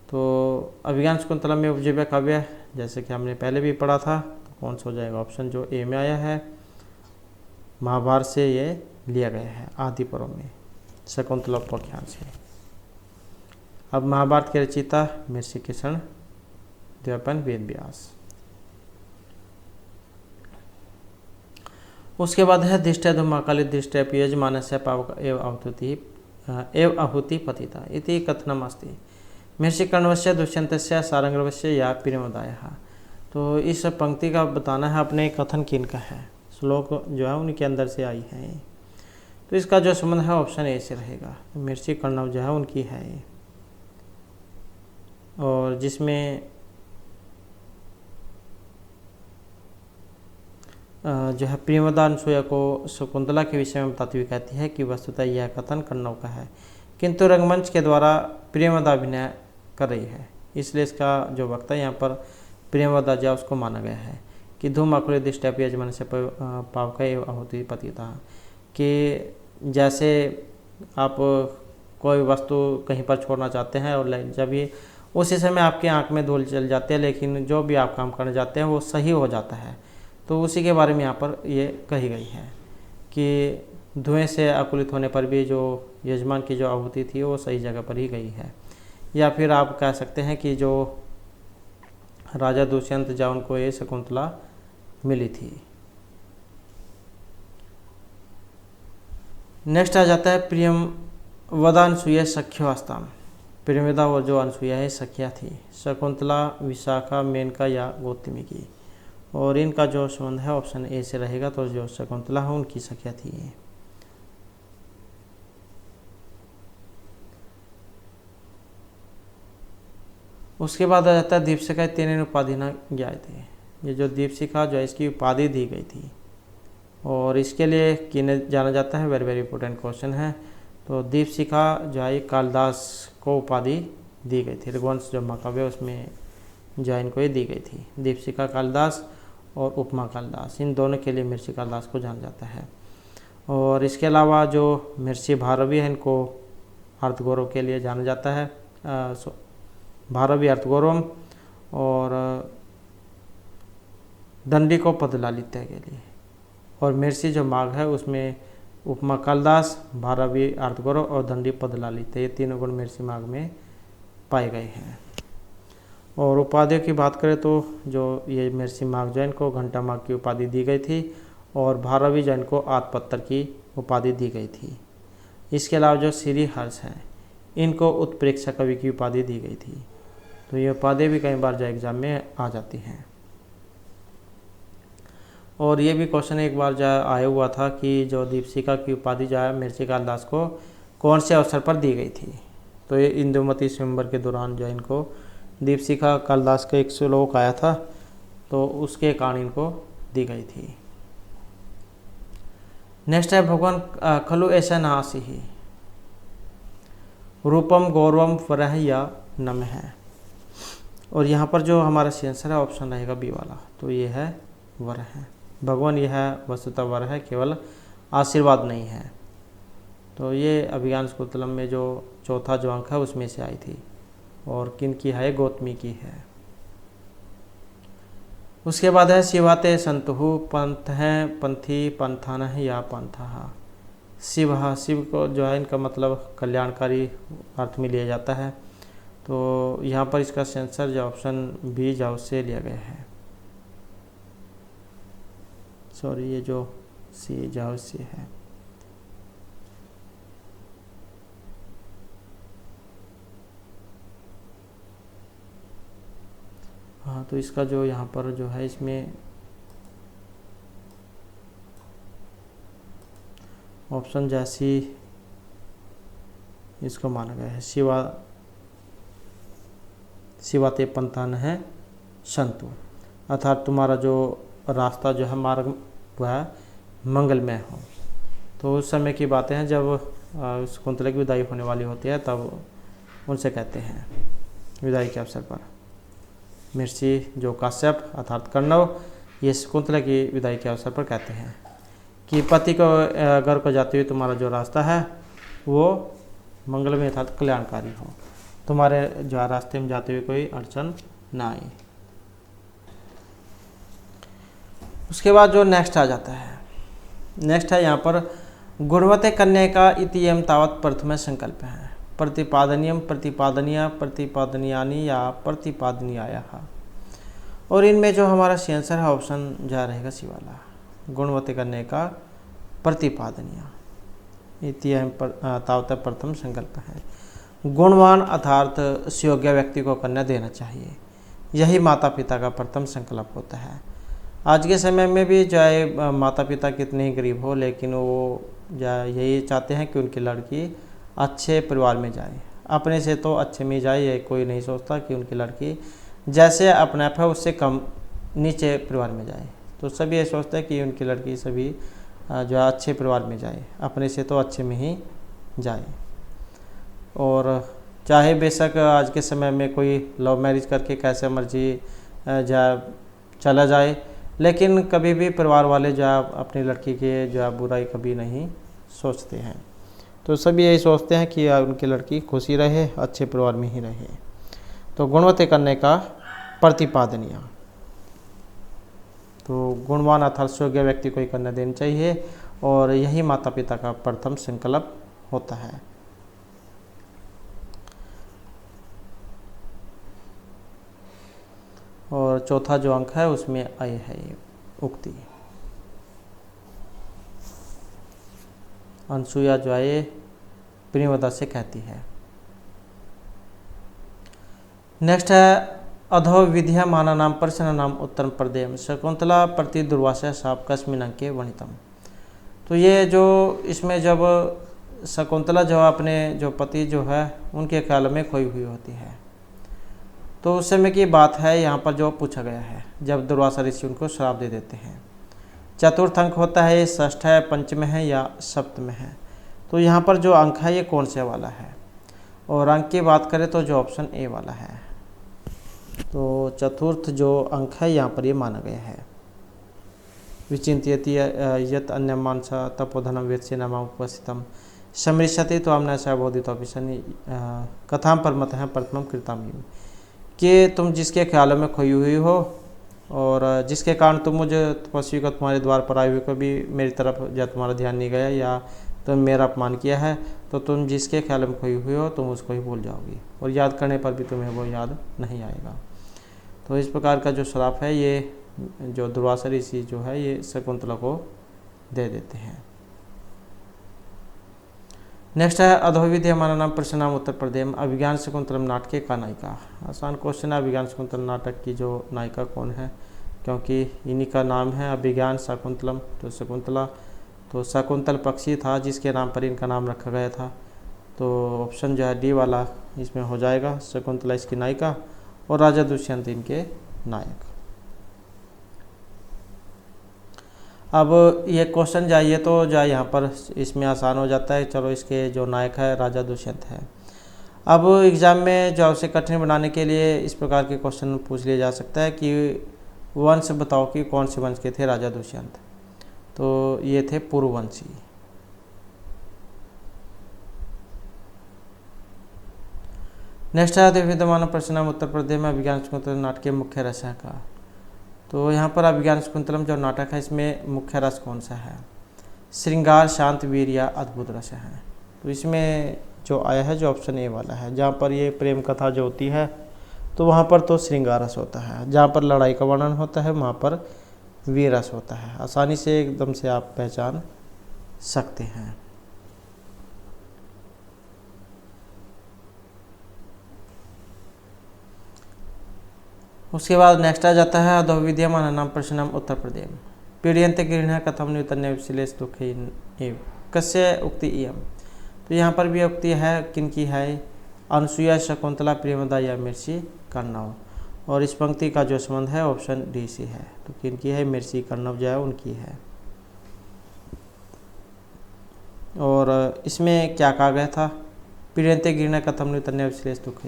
तो अभिज्ञान शकुंतलम में उपजीव्य काव्य जैसे कि हमने पहले भी पढ़ा था। तो कौन सा हो जाएगा ऑप्शन जो ए में आया है, महाभारत से ये लिया गया है, आदि पर्व में शकुंतला उपाख्यान से। अब महाभारत के रचयिता महर्षि कृष्ण द्वैपायन वेद व्यास। उसके बाद है दृष्टि धूमाकाली दृष्टि यजमानस्य पावक एव आहुति पतिता इति कथनम अस्ति महर्षि कर्णवस्य दुष्यंतस्य सारंगवस्य या प्रियमदायः। तो इस पंक्ति का बताना है अपने कथन किनका है, श्लोक जो है उनके अंदर से आई है। तो इसका जो संबंध है ऑप्शन ए से रहेगा। तो महर्षि कर्णव जो है उनकी है ये, और जिसमें जो है प्रियमदा अनसुया को शकुंतला के विषय में बताती हुई कहती है कि वस्तुतः यह कथन कर्णव का है, किंतु रंगमंच के द्वारा प्रियमदा अभिनय कर रही है, इसलिए इसका जो वक्ता यहाँ पर प्रियमदा जो उसको माना गया है कि धूमाकुल दृष्टि यजमान से पावक एवं आहुति पतिता, कि जैसे आप कोई वस्तु कहीं पर छोड़ना चाहते हैं और जब ये उसी समय आपकी आंख में धूल चल जाती है, लेकिन जो भी आप काम करने जाते हैं वो सही हो जाता है। तो उसी के बारे में यहाँ पर ये कही गई है कि धुएं से आकुलित होने पर भी जो यजमान की जो आहुति थी वो सही जगह पर ही गई है। या फिर आप कह सकते हैं कि जो राजा दुष्यंत जब उनको ये शकुंतला मिली थी। नेक्स्ट आ जाता है प्रियम वदा अनसुया सख्योस्ताम। प्रियमदा और जो अनसुया है सखिया थी, शकुंतला, विशाखा, मेनका या गौतमी की, और इनका जो संबंध है ऑप्शन ए से रहेगा। तो जो शकुंतला है उनकी सखिया थी ये। उसके बाद आ जाता है दीपशिखा तेन उपाधि न ज्ञाय थे। ये जो दीपशिखा जो है इसकी उपाधि दी गई थी, और इसके लिए किन्हें जाना जाता है, वेरी वेरी इंपॉर्टेंट क्वेश्चन है। तो दीपशिखा जो है कालिदास को उपाधि दी गई थी। रघुवंश जो महाकाव्य उसमें जो है इनको ये दी गई थी। दीपशिखा कालिदास और उपमा कालिदास, इन दोनों के लिए महर्षि कालिदास को जाना जाता है। और इसके अलावा जो महर्षि भारवी है इनको अर्थगौरव के लिए जाना जाता है, भारवी अर्थगौरव, और दंडी को पदलालित्य के लिए। और महर्षि जो माघ है उसमें उपमा कालिदास, भारवी अर्थगौरव और दंडी पदलालित्य, ये तीनों गुण महर्षि माघ में पाए गए हैं। और उपाधियों की बात करें तो जो ये महर्षि माघ जैन को घंटा माघ की उपाधि दी गई थी, और भारवी जैन को आत्मपत्तर की उपाधि दी गई थी। इसके अलावा जो श्री हर्ष हैं इनको उत्प्रेक्षा कवि की उपाधि दी गई थी। तो ये उपाधि भी कई बार जो एग्जाम में आ जाती हैं। और ये भी क्वेश्चन एक बार जो आया हुआ था कि जो दीपशिखा की उपाधि जो है महर्षि कालिदास को कौन से अवसर पर दी गई थी। तो ये इंदुमती स्वयंवर के दौरान जो इनको दीपशिखा कालिदास का एक श्लोक आया था, तो उसके कारण इनको दी गई थी। नेक्स्ट है भगवान खलु ऐसा नासी ही रूपम गौरवम वरह या नम है। और यहाँ पर जो हमारा आंसर है ऑप्शन रहेगा बी वाला। तो ये है वर है, भगवान यह है वस्तुतः वर है, केवल आशीर्वाद नहीं है। तो ये अभिज्ञान शकुंतलम में जो चौथा जो अंक है उसमें से आई थी, और किन की है, गौतमी की है। उसके बाद है शिवाते संतु पंथ हैं पंथी पंथान है या पंथा। शिव, शिव को जो है इनका मतलब कल्याणकारी अर्थ में लिया जाता है। तो यहाँ पर इसका आंसर जो ऑप्शन बी जाओ से लिया गया है। सॉरी, ये जो सी जाओ से है। हाँ, तो इसका जो यहाँ पर जो है इसमें ऑप्शन जैसी इसको माना गया है, शिवाते पंथान है संतु, अर्थात तुम्हारा जो रास्ता जो है मार्ग वह मंगलमय हो। तो उस समय की बातें हैं जब शकुंतला की विदाई होने वाली होती है, तब उनसे कहते हैं विदाई के अवसर पर। महर्षि जो काश्यप अर्थात कर्णव ये शकुंतला की विदाई के अवसर पर कहते हैं कि पति को घर को जाते हुए तुम्हारा जो रास्ता है वो मंगलमय अर्थात कल्याणकारी हो, तुम्हारे जो रास्ते में जाते हुए कोई अड़चन ना आए। उसके बाद जो नेक्स्ट आ जाता है, नेक्स्ट है यहाँ पर गुणवते कन्या का इतियम तावत प्रथम संकल्प है, प्रतिपादनियम, प्रतिपादनीय, प्रतिपादनीयानी या प्रतिपादनीयाया। और इनमें जो हमारा सी आंसर है ऑप्शन जा रहेगा सी वाला, गुणवते कन्या का प्रतिपादनीय इतियम तावत प्रथम संकल्प है। गुणवान अर्थात सुयोग्य व्यक्ति को कन्या देना चाहिए, यही माता पिता का प्रथम संकल्प होता है। आज के समय में भी चाहे माता पिता कितने ही गरीब हो, लेकिन वो यही चाहते हैं कि उनकी लड़की अच्छे परिवार में जाए, अपने से तो अच्छे में जाए। ये कोई नहीं सोचता कि उनकी लड़की जैसे अपने आप है उससे कम नीचे परिवार में जाए। तो सभी ये सोचते हैं कि उनकी लड़की सभी जो है अच्छे परिवार में जाए, अपने से तो अच्छे में ही जाए। और चाहे बेशक आज के समय में कोई लव मैरिज करके कैसे मर्जी चला जाए, लेकिन कभी भी परिवार वाले जो है अपनी लड़की के जो है बुराई कभी नहीं सोचते हैं। तो सभी यही सोचते हैं कि उनकी लड़की खुशी रहे, अच्छे परिवार में ही रहे। तो गुणवते कन्या का प्रतिपादनीय, तो गुणवान अर्थात योग्य व्यक्ति को ही कन्या देनी चाहिए, और यही माता पिता का प्रथम संकल्प होता है। और चौथा जो अंक है उसमें आई है ये उक्ति, अनसुया जो है प्रियवदा से कहती है। नेक्स्ट है अधो विद्या माना नाम प्रश्न नाम उत्तर प्रदेम शकुंतला प्रति दुर्वासा साप कस्मिन अंके वणितम। तो ये जो इसमें जब शकुंतला जो अपने जो पति जो है उनके ख्याल में खोई हुई होती है, तो उस समय की बात है यहाँ पर जो पूछा गया है, जब दुर्वासा ऋषि उनको श्राप दे देते हैं। चतुर्थ अंक होता है, ये षष्ठ है, पंचम है या सप्तम है। तो यहाँ पर जो अंक है ये कौन से वाला है, और अंक की बात करें तो जो ऑप्शन ए वाला है। तो चतुर्थ जो अंक है यहाँ पर ये माना गया है। विचिंत्यति यत अन्य मानसा तपोधनम वेत्स्य नाम उपस्थितम समृशति तो हमने ऐसा बोधित कथाम परमत है प्रथम कृताम, कि तुम जिसके ख्यालों में खोई हुई हो और जिसके कारण तुम मुझे तपस्वी को तुम्हारे द्वार पर आए हुए को भी मेरी तरफ या तुम्हारा ध्यान नहीं गया या तुम मेरा अपमान किया है, तो तुम जिसके ख्याल में खोई हुई हो तुम उसको ही भूल जाओगी, और याद करने पर भी तुम्हें वो याद नहीं आएगा। तो इस प्रकार का जो श्राप है ये जो दुर्वासा ऋषि जो है ये शकुंतला को दे देते हैं। नेक्स्ट है अधोविद्य माना नाम प्रश्न नाम उत्तर प्रदेश अभिज्ञान शकुंतलम नाटक का नायिका। आसान क्वेश्चन है, अभिज्ञान शकुंतलम नाटक की जो नायिका कौन है, क्योंकि इन्हीं का नाम है अभिज्ञान शकुंतलम। तो शकुंतला तो शकुंतल पक्षी था जिसके नाम पर इनका नाम रखा गया था। तो ऑप्शन जो है डी वाला इसमें हो जाएगा, शकुंतला इसकी नायिका और राजा दुष्यंत इनके नायक। अब ये क्वेश्चन जाइए तो जा यहाँ पर इसमें आसान हो जाता है। चलो इसके जो नायक है राजा दुष्यंत है। अब एग्ज़ाम में जो उसे कठिन बनाने के लिए इस प्रकार के क्वेश्चन पूछ लिया जा सकता है कि वंश बताओ कि कौन से वंश के थे राजा दुष्यंत। तो ये थे पुरुवंशी। नेक्स्ट है विद्यमान प्रश्न उत्तर प्रदेश में अभिज्ञान शकुंतलम नाटक के मुख्य रस है का। तो यहाँ पर अभिज्ञान शकुंतलम जो नाटक है इसमें मुख्य रस कौन सा है, श्रृंगार, शांत, वीर या अद्भुत रस है। तो इसमें जो आया है जो ऑप्शन ए वाला है, जहाँ पर ये प्रेम कथा जो होती है तो वहाँ पर तो श्रृंगार रस होता है, जहाँ पर लड़ाई का वर्णन होता है वहाँ पर वीर रस होता है। आसानी से एकदम से आप पहचान सकते हैं। उसके बाद नेक्स्ट आ जाता है अधोविद्यमान नाम प्रश्नम उत्तर प्रदेश पीड़यंत गृह कथम न्यूतन्य विश्लेष दुख कस्य उक्ति इयम। तो यहाँ पर भी उक्ति है, किनकी है, अनुसुईया, शकुंतला, प्रियवदा या मिर्ची कर्णव। और इस पंक्ति का जो संबंध है ऑप्शन डी से है। तो किनकी है, मिर्ची कर्णव जो है उनकी है। और इसमें क्या कहा गया था, पीड़यंत गृह कथम न्यूतन्य विश्लेष दुख।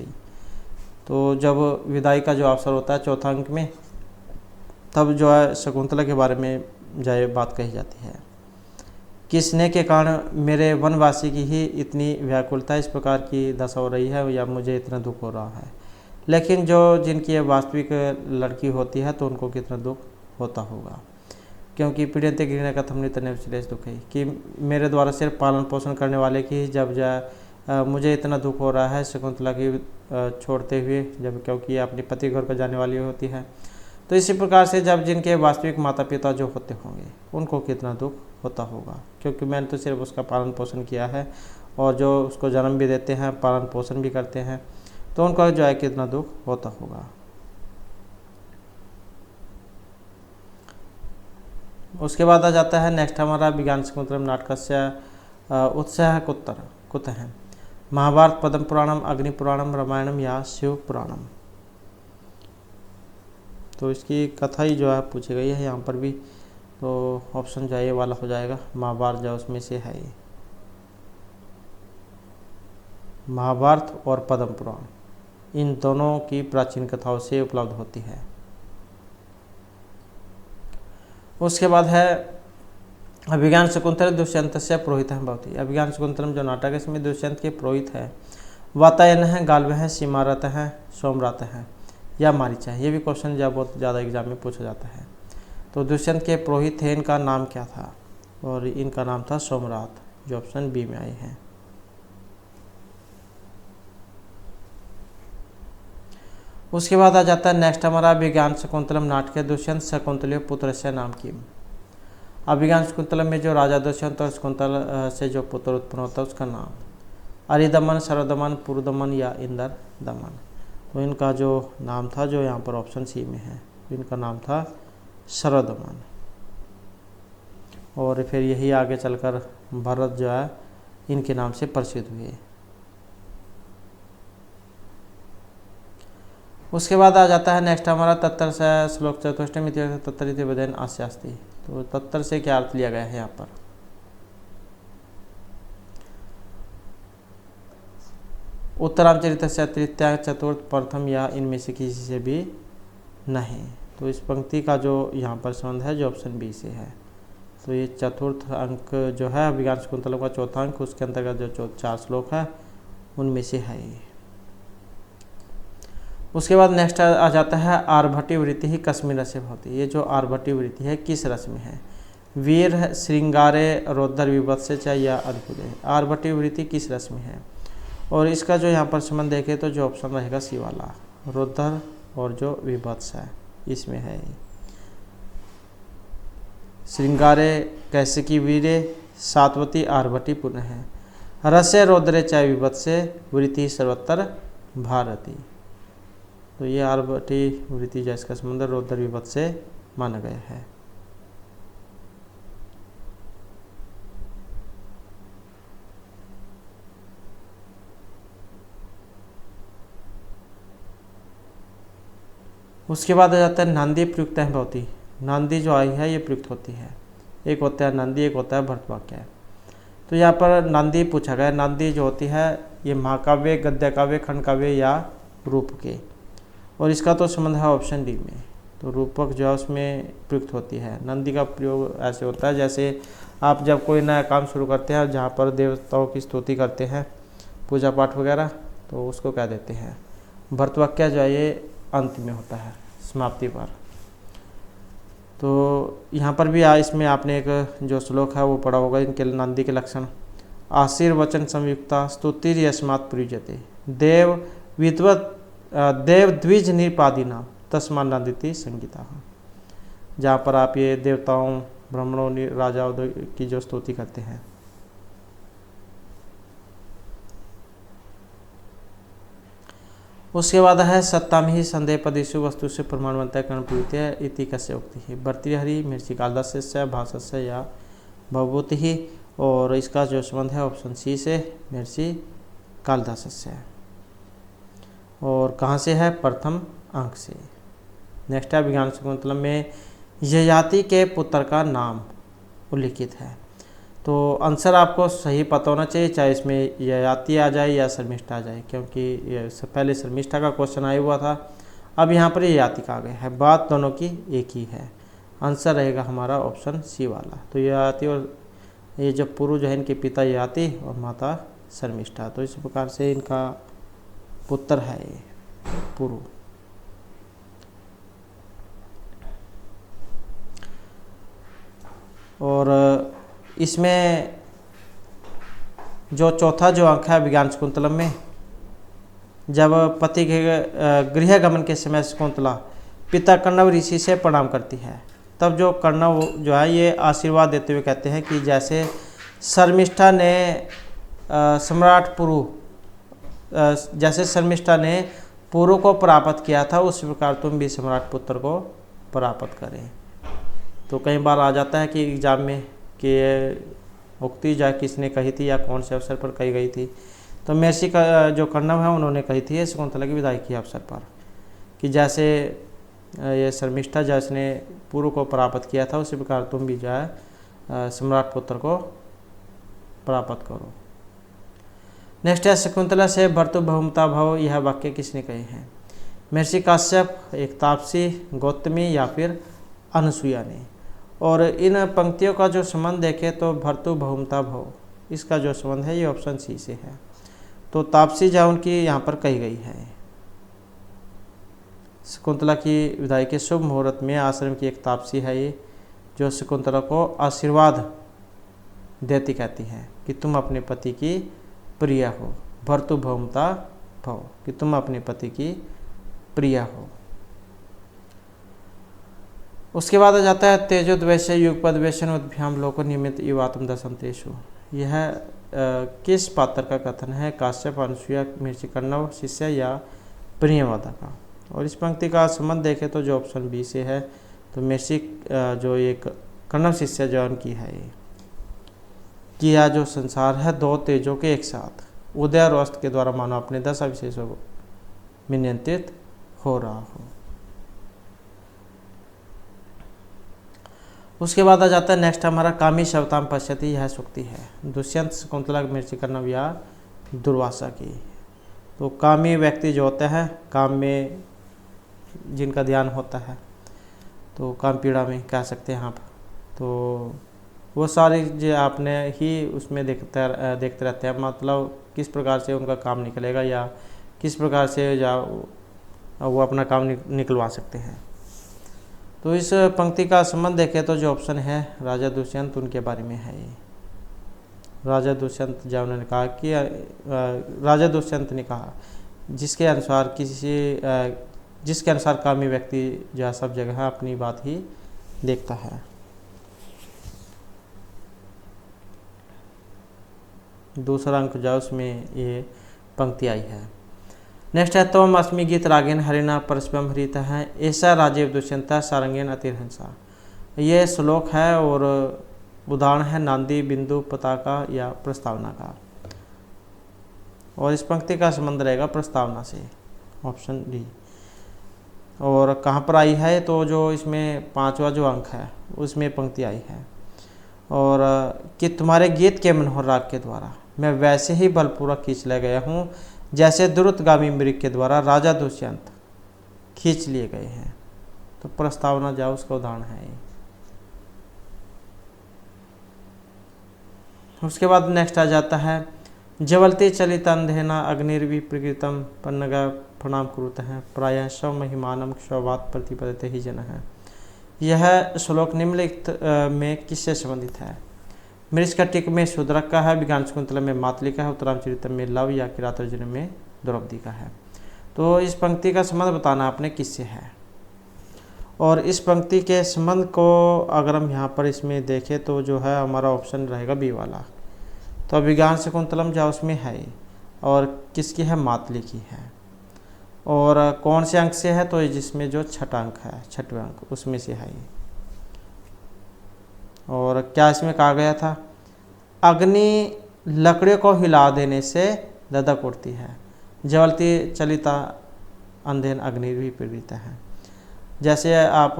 तो जब विदाई का जो अवसर होता है चौथा अंक में, तब जो है शकुंतला के बारे में जो बात कही जाती है कि स्नेह के कारण मेरे वनवासी की ही इतनी व्याकुलता, इस प्रकार की दशा हो रही है या मुझे इतना दुख हो रहा है, लेकिन जो जिनकी वास्तविक लड़की होती है तो उनको कितना दुख होता होगा। क्योंकि पीड़ित गृहिणी कथम नितने श्लेष दुख है, कि मेरे द्वारा सिर्फ पालन पोषण करने वाले की जब मुझे इतना दुख हो रहा है शकुंतला की छोड़ते हुए, जब क्योंकि अपने पति घर पर जाने वाली होती है। तो इसी प्रकार से जब जिनके वास्तविक माता पिता जो होते होंगे उनको कितना दुख होता होगा, क्योंकि मैंने तो सिर्फ उसका पालन पोषण किया है और जो उसको जन्म भी देते हैं पालन पोषण भी करते हैं, तो उनका जो है कितना दुख होता होगा। उसके बाद आ जाता है नेक्स्ट हमारा विज्ञान शाकुंतलम नाटकस्य उत्साह कुतः महाभारत, पद्म पुराणम, अग्नि पुराणम, रामायणम या शिव पुराणम। तो इसकी कथा ही जो है पूछी गई है यहाँ पर भी, तो ऑप्शन जो है ये वाला हो जाएगा, महाभारत जो उसमें से है ये। महाभारत और पद्म पुराण इन दोनों की प्राचीन कथाओं से उपलब्ध होती है। उसके बाद है अभिज्ञान शाकुंतलम दुष्यंतस्य पुरोहितः भवति। अभिज्ञान शाकुंतलम जो नाटक है इसमें दुष्यंत के पुरोहित है, वातायन है, गाल्व है, सीमारत है, सोमरात है या मारीचा है। ये भी क्वेश्चन जब बहुत ज़्यादा एग्जाम में पूछा जाता है। तो दुष्यंत के पुरोहित थे, इनका नाम क्या था, और इनका नाम था सोमरात, जो ऑप्शन बी में आए हैं। उसके बाद आ जाता है नेक्स्ट हमारा अभिज्ञान शाकुंतलम नाटक दुष्यंत शकुंतल पुत्र से नाम की। अभिज्ञान शाकुंतलम में जो राजा दुष्यंत और शकुंतला से जो पुत्र उत्पन्न होता है उसका नाम अरिदमन, सरदमन, पुरदमन या इंदर दमन। तो इनका जो नाम था जो यहाँ पर ऑप्शन सी में है, इनका नाम था सरदमन। और फिर यही आगे चलकर भरत जो है इनके नाम से प्रसिद्ध हुए। उसके बाद आ जाता है नेक्स्ट हमारा तत्तर से श्लोक चतुष्टमी तत्तरित विधेन आस्यास्ति। तो तत्तर से क्या अर्थ लिया गया है यहाँ पर, उत्तरामचरित से तृतीया चतुर्थ प्रथम या इनमें से किसी से भी नहीं। तो इस पंक्ति का जो यहाँ पर संबंध है जो ऑप्शन बी से है। तो ये चतुर्थ अंक जो है अभिज्ञान शाकुंतलम का चौथा अंक, उसके अंतर्गत जो 4 श्लोक है उनमें से है ये। उसके बाद नेक्स्ट आ जाता है आर्भटी वृत्ति ही कस्मिन रस भवति। ये जो आर्भटी वृत्ति है किस रस में है, वीर, श्रृंगारे, रौद्र, विभत्स या अद्भुत। आर्भटी वृत्ति किस रस में है, और इसका जो यहाँ पर संबंध देखें तो जो ऑप्शन रहेगा सी वाला, रौद्र और जो विभत्स है इसमें है। श्रृंगारे कैसिकी वीरे सात्वती आर्भटी पुनः है, रसे रौद्रे च विभत्से वृत्ति सर्वत्र भारती। तो ये आर्भटी वृत्ति जो इसका संबंध रौद्र विभत्स से माना गया है। उसके बाद आ जाता है नांदी प्रयुक्त है भवती। नांदी जो आई है ये प्रयुक्त होती है, एक होता है नंदी, एक होता है भरतवाक्य। तो यहाँ पर नांदी पूछा गया। नांदी जो होती है ये महाकाव्य, गद्य काव्य, खंड काव्य या रूप के, और इसका तो संबंध है ऑप्शन डी में। तो रूपक जो है उसमें प्रयुक्त होती है। नंदी का प्रयोग ऐसे होता है जैसे आप जब कोई नया काम शुरू करते हैं जहाँ पर देवताओं की स्तुति करते हैं, पूजा पाठ वगैरह, तो उसको क्या देते हैं, भरतवाक्य जो है ये अंत में होता है समाप्ति पर। तो यहाँ पर भी इसमें आपने एक जो श्लोक है वो पढ़ा होगा, इनके नंदी के लक्षण। आशीर्वचन संयुक्ता स्तुतिर यस्मात् प्रयुज्यते देव विद्वत देव द्विज निपादिना तस्मा नंदिति संगीता। जहाँ पर आप ये देवताओं, ब्राह्मणों, राजाओं की जो स्तुति करते हैं। उसके बाद है सत्ता में ही संदेह पदेशु वस्तु से प्रमाणवंत कर्ण प्रवृत्ति इति कस्य उक्ति है, भर्तृहरि मिर्ची कालिदास्य भाषस्य या भवभूति ही। और इसका जो संबंध है ऑप्शन सी से, मिर्ची कालिदास्य। और कहाँ से है, प्रथम अंक से। नेक्स्ट है अभिज्ञान शाकुंतलम में ययाति के पुत्र का नाम उल्लिखित है। तो आंसर आपको सही पता होना चाहिए, चाहे इसमें ययाति आ जाए या शर्मिष्ठा आ जाए, क्योंकि ये पहले शर्मिष्ठा का क्वेश्चन आया हुआ था, अब यहाँ पर ययाति का आ गया है। बात दोनों की एक ही है। आंसर रहेगा हमारा ऑप्शन सी वाला। तो ययाति और ये जो पुरु जो है इनके पिता ययाति और माता शर्मिष्ठा। तो इस प्रकार से इनका पुत्र है ये पुरु। और इसमें जो चौथा जो अंक है विज्ञान शकुंतलम में, जब पति के गृह गमन के समय शकुंतला पिता कण्व ऋषि से प्रणाम करती है, तब जो कण्व जो है ये आशीर्वाद देते हुए कहते हैं कि जैसे शर्मिष्ठा ने सम्राट पुरु जैसे शर्मिष्ठा ने पुरु को पराजित किया था, उस प्रकार तुम भी सम्राट पुत्र को पराजित करें। तो कई बार आ जाता है कि एग्जाम में कि उक्ति जा किसने कही थी या कौन से अवसर पर कही गई थी। तो महर्षि का जो कण्व है उन्होंने कही थी शकुंतला की विदाई के अवसर पर कि जैसे ये शर्मिष्ठा जिसने पुरु को पराजित किया था, उसी प्रकार तुम भी जो है सम्राट पुत्र को पराजित करो। नेक्स्ट है शकुंतला से भर्तु बहुमता भव, यह वाक्य किसने कहे हैं? महर्षि काश्यप, एक तापसी, गौतमी या फिर अनुसुईया ने। और इन पंक्तियों का जो संबंध देखें तो भर्तु बहुमता भव, इसका जो संबंध है ये ऑप्शन सी से है। तो तापसी जो उनकी यहाँ पर कही गई है। शकुंतला की विदाई के शुभ मुहूर्त में आश्रम की एक तापसी है ये, जो शकुंतला को आशीर्वाद देती कहती है कि तुम अपने पति की प्रिय हो, भर्तु बहुमता भव, कि तुम अपने पति की प्रिय हो। उसके बाद आ जाता है तेजोद्वैश्य युगपद्वैशन उद्भ्याम लोको नियमित युवात्म दशंतेषु। यह किस पात्र का कथन है? काश्यप, अनुसुईया, महर्षि कण्व शिष्य या प्रियव्रता का। और इस पंक्ति का संबंध देखें तो जो ऑप्शन बी से है, तो महर्षि जो एक कण्व शिष्य जो उनकी है ये, कि यह जो संसार है दो तेजों के एक साथ उदय और अस्त के द्वारा मानव अपने 10 विशेषों में नियंत्रित हो रहा हो। उसके बाद आ जाता है नेक्स्ट हमारा कामी शवताम पश्यति, यह सूक्ति है दुष्यंत, शकुंतला, महर्षि कण्व या दुर्वासा की। तो कामी व्यक्ति जो होता है, काम में जिनका ध्यान होता है, तो काम पीड़ा में कह सकते हैं आप, तो वो सारी जो आपने ही उसमें देखते रहते हैं, मतलब किस प्रकार से उनका काम निकलेगा या किस प्रकार से वो अपना काम निकलवा सकते हैं। तो इस पंक्ति का संबंध देखें तो जो ऑप्शन है राजा दुष्यंत, उनके बारे में है ये। राजा दुष्यंत जब उन्होंने कहा कि राजा दुष्यंत ने कहा जिसके अनुसार कामी व्यक्ति जो सब जगह अपनी बात ही देखता है। दूसरा अंक जो उसमें ये पंक्ति आई है। नेक्स्ट है तवम अस्मि गीत रागेन हरिना परस्परम हरित है, ऐसा राजीव दुष्यंत सारंगेन अतिरहंसा। ये श्लोक है और उदाहरण है नांदी, बिंदु, पताका या प्रस्तावना का। और इस पंक्ति का संबंध रहेगा प्रस्तावना से, ऑप्शन डी। और कहाँ पर आई है? तो जो इसमें 5वां जो अंक है उसमें पंक्ति आई है। और कि तुम्हारे गीत के मनोहर राग के द्वारा मैं वैसे ही बलपूर्वक खींच ले गया हूँ जैसे द्रुतगामी मृग के द्वारा राजा दुष्यंत खींच लिए गए हैं। तो प्रस्तावना जाओ उसका उदाहरण है ये। उसके बाद नेक्स्ट आ जाता है जवलते चलित अंधेना अग्निर्विप्रकृतम पन्नगा प्रणाम कुरुत है प्रायः शव महिमानम क्षवात प्रतिपदते ही जन है। यह श्लोक निम्नलिखित में किससे संबंधित है? मृषकटिक में शूद्रक का है, विज्ञान शकुंतला में मातली का है, उत्तरामचरितम में लव या किरातार्जुन में द्रौपदी का है। तो इस पंक्ति का संबंध बताना आपने किससे है। और इस पंक्ति के संबंध को अगर हम यहाँ पर इसमें देखें तो जो है हमारा ऑप्शन रहेगा बी वाला। तो विज्ञान शकुंतलम जो उसमें है और किसकी है? मातली की है। और कौन से अंक से है? तो जिसमें जो छठा अंक है, 6वें अंक उसमें से है। और क्या इसमें कहा गया था? अग्नि लकड़ियों को हिला देने से ददक उठती है, जवलती चलिता अंधेन अग्नि भी पीड़ित है। जैसे आप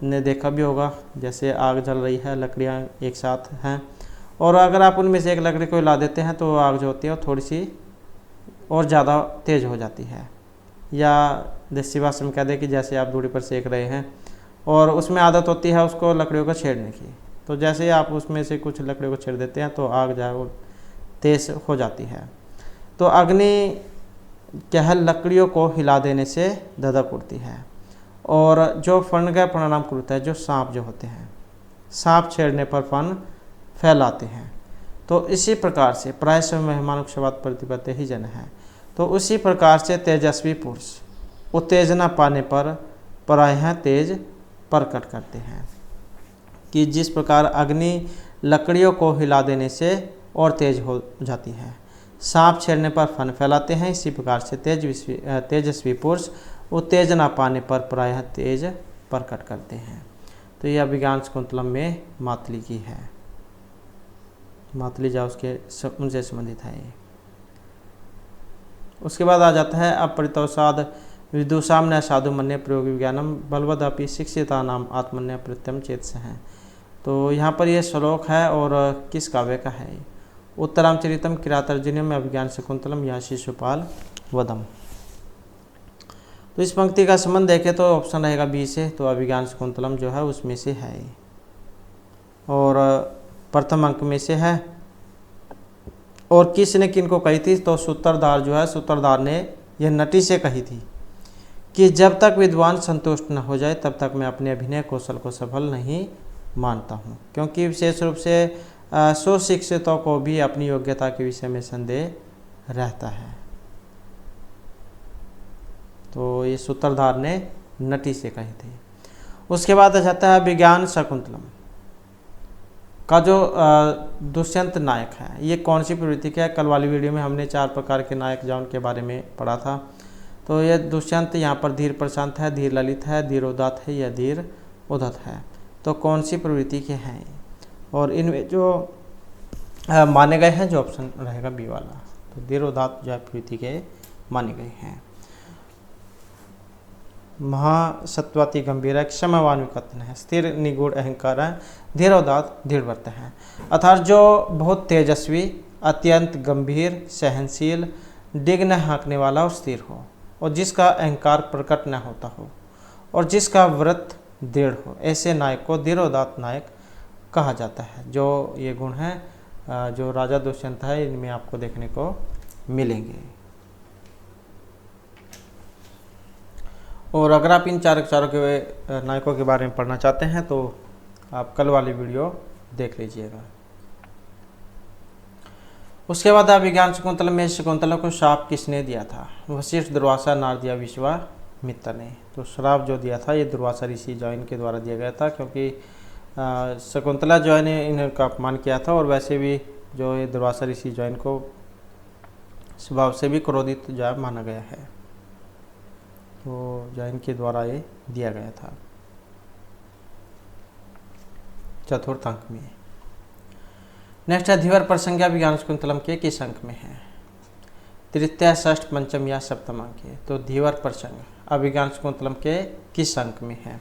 ने देखा भी होगा, जैसे आग जल रही है, लकड़ियाँ एक साथ हैं और अगर आप उनमें से एक लकड़ी को हिला देते हैं तो आग जो होती है वो थोड़ी सी और ज़्यादा तेज़ हो जाती है। या देसी भाषा में कह दें कि जैसे आप दूरी पर सेक रहे हैं और उसमें आदत होती है उसको लकड़ियों को छेड़ने की, तो जैसे आप उसमें से कुछ लकड़ियों को छेड़ देते हैं तो आग जो है वो तेज़ हो जाती है। तो अग्नि क्या है? लकड़ियों को हिला देने से धधक उठती है। और जो फणगा प्रणाम करता है, जो सांप जो होते हैं सांप छेड़ने पर फन फैलाते हैं। तो इसी प्रकार से प्राय सब मेहमानों के बाद प्रतिपत्ति ही जन है। तो उसी प्रकार से तेजस्वी पुरुष उत्तेजना पाने पर प्रायः तेज प्रकट करते हैं, कि जिस प्रकार अग्नि लकड़ियों को हिला देने से और तेज हो जाती है, सांप छेड़ने पर फन फैलाते हैं, इसी प्रकार से तेजस्वी पुरुष उत्तेजना पाने पर प्रायः तेज प्रकट करते हैं। तो यह अभिज्ञान शाकुंतलम में मातली की है। मातली जा उसके उनसे संबंधित है ये। उसके बाद आ जाता है अपरितोषाद विदुषाम न साधु मन्य प्रयोग विज्ञानम बलवदपि शिक्षिता नाम आत्मन्य प्रत्यम चेत से हैं। तो यहाँ पर यह श्लोक है और किस काव्य का है? उत्तरामचरितम किरातार्जुनीयम अभिज्ञान शाकुंतलम या शिशुपाल वदम। तो इस पंक्ति का संबंध देखें तो ऑप्शन रहेगा बी से, तो अभिज्ञान शाकुंतलम जो है उसमें से है और प्रथम अंक में से है। और किसने किनको कही थी? तो सूत्रधार जो है, सूत्रधार ने यह नटी से कही थी कि जब तक विद्वान संतुष्ट न हो जाए तब तक मैं अपने अभिनय कौशल को सफल नहीं मानता हूँ, क्योंकि विशेष रूप से सुशिक्षितों को भी अपनी योग्यता के विषय में संदेह रहता है। तो ये सूत्रधार ने नटी से कही थी। उसके बाद आ जाता है अभिज्ञान शाकुंतलम का जो दुष्यंत नायक है, ये कौन सी प्रवृत्ति का है? कल वाली वीडियो में हमने 4 प्रकार के नायक जान के बारे में पढ़ा था। तो ये दुष्यंत यहाँ पर धीर प्रशांत है, धीर ललित है, धीर उदात है या धीर उदत है। तो कौन सी प्रवृत्ति के हैं? और इनमें जो माने गए हैं, जो ऑप्शन रहेगा बी वाला, तो धीर उदात जो प्रवृत्ति के माने गए हैं। महासत्वाति गंभीर है, क्षमावान विकथन है, स्थिर निगूढ़ अहंकार है, धीर उदात दृढ़व्रत है। अर्थात जो बहुत तेजस्वी, अत्यंत गंभीर, सहनशील, डिग न हाँकने वाला और स्थिर हो, और जिसका अहंकार प्रकट न होता हो, और जिसका व्रत दृढ़ हो, ऐसे नायक को धीर उदात नायक कहा जाता है। जो ये गुण हैं जो राजा दुष्यंत है, इनमें आपको देखने को मिलेंगे। और अगर आप इन चारों के नायकों के बारे में पढ़ना चाहते हैं तो आप कल वाली वीडियो देख लीजिएगा। उसके बाद अभिज्ञान शाकुंतलम में शकुंतला को श्राप किसने दिया था? वशिष्ठ, दुर्वासा, नारद या विश्वामित्र ने। तो श्राप जो दिया था ये दुर्वासा ऋषि जैन के द्वारा दिया गया था, क्योंकि शकुंतला जो ने इनका अपमान किया था, और वैसे भी जो ये दुर्वासा ऋषि जैन को स्वभाव से भी क्रोधित जो माना गया है, तो जैन के द्वारा ये दिया गया था। चतुर्थ अंक में नेक्स्ट है धीवर प्रसंज्ञा विज्ञान शाकुंतलम के किस अंक में है? तृतीय, षष्ठ, पंचम या सप्तम अंक के। तो धीवर प्रसंग अभिज्ञान शाकुंतलम के किस अंक में है?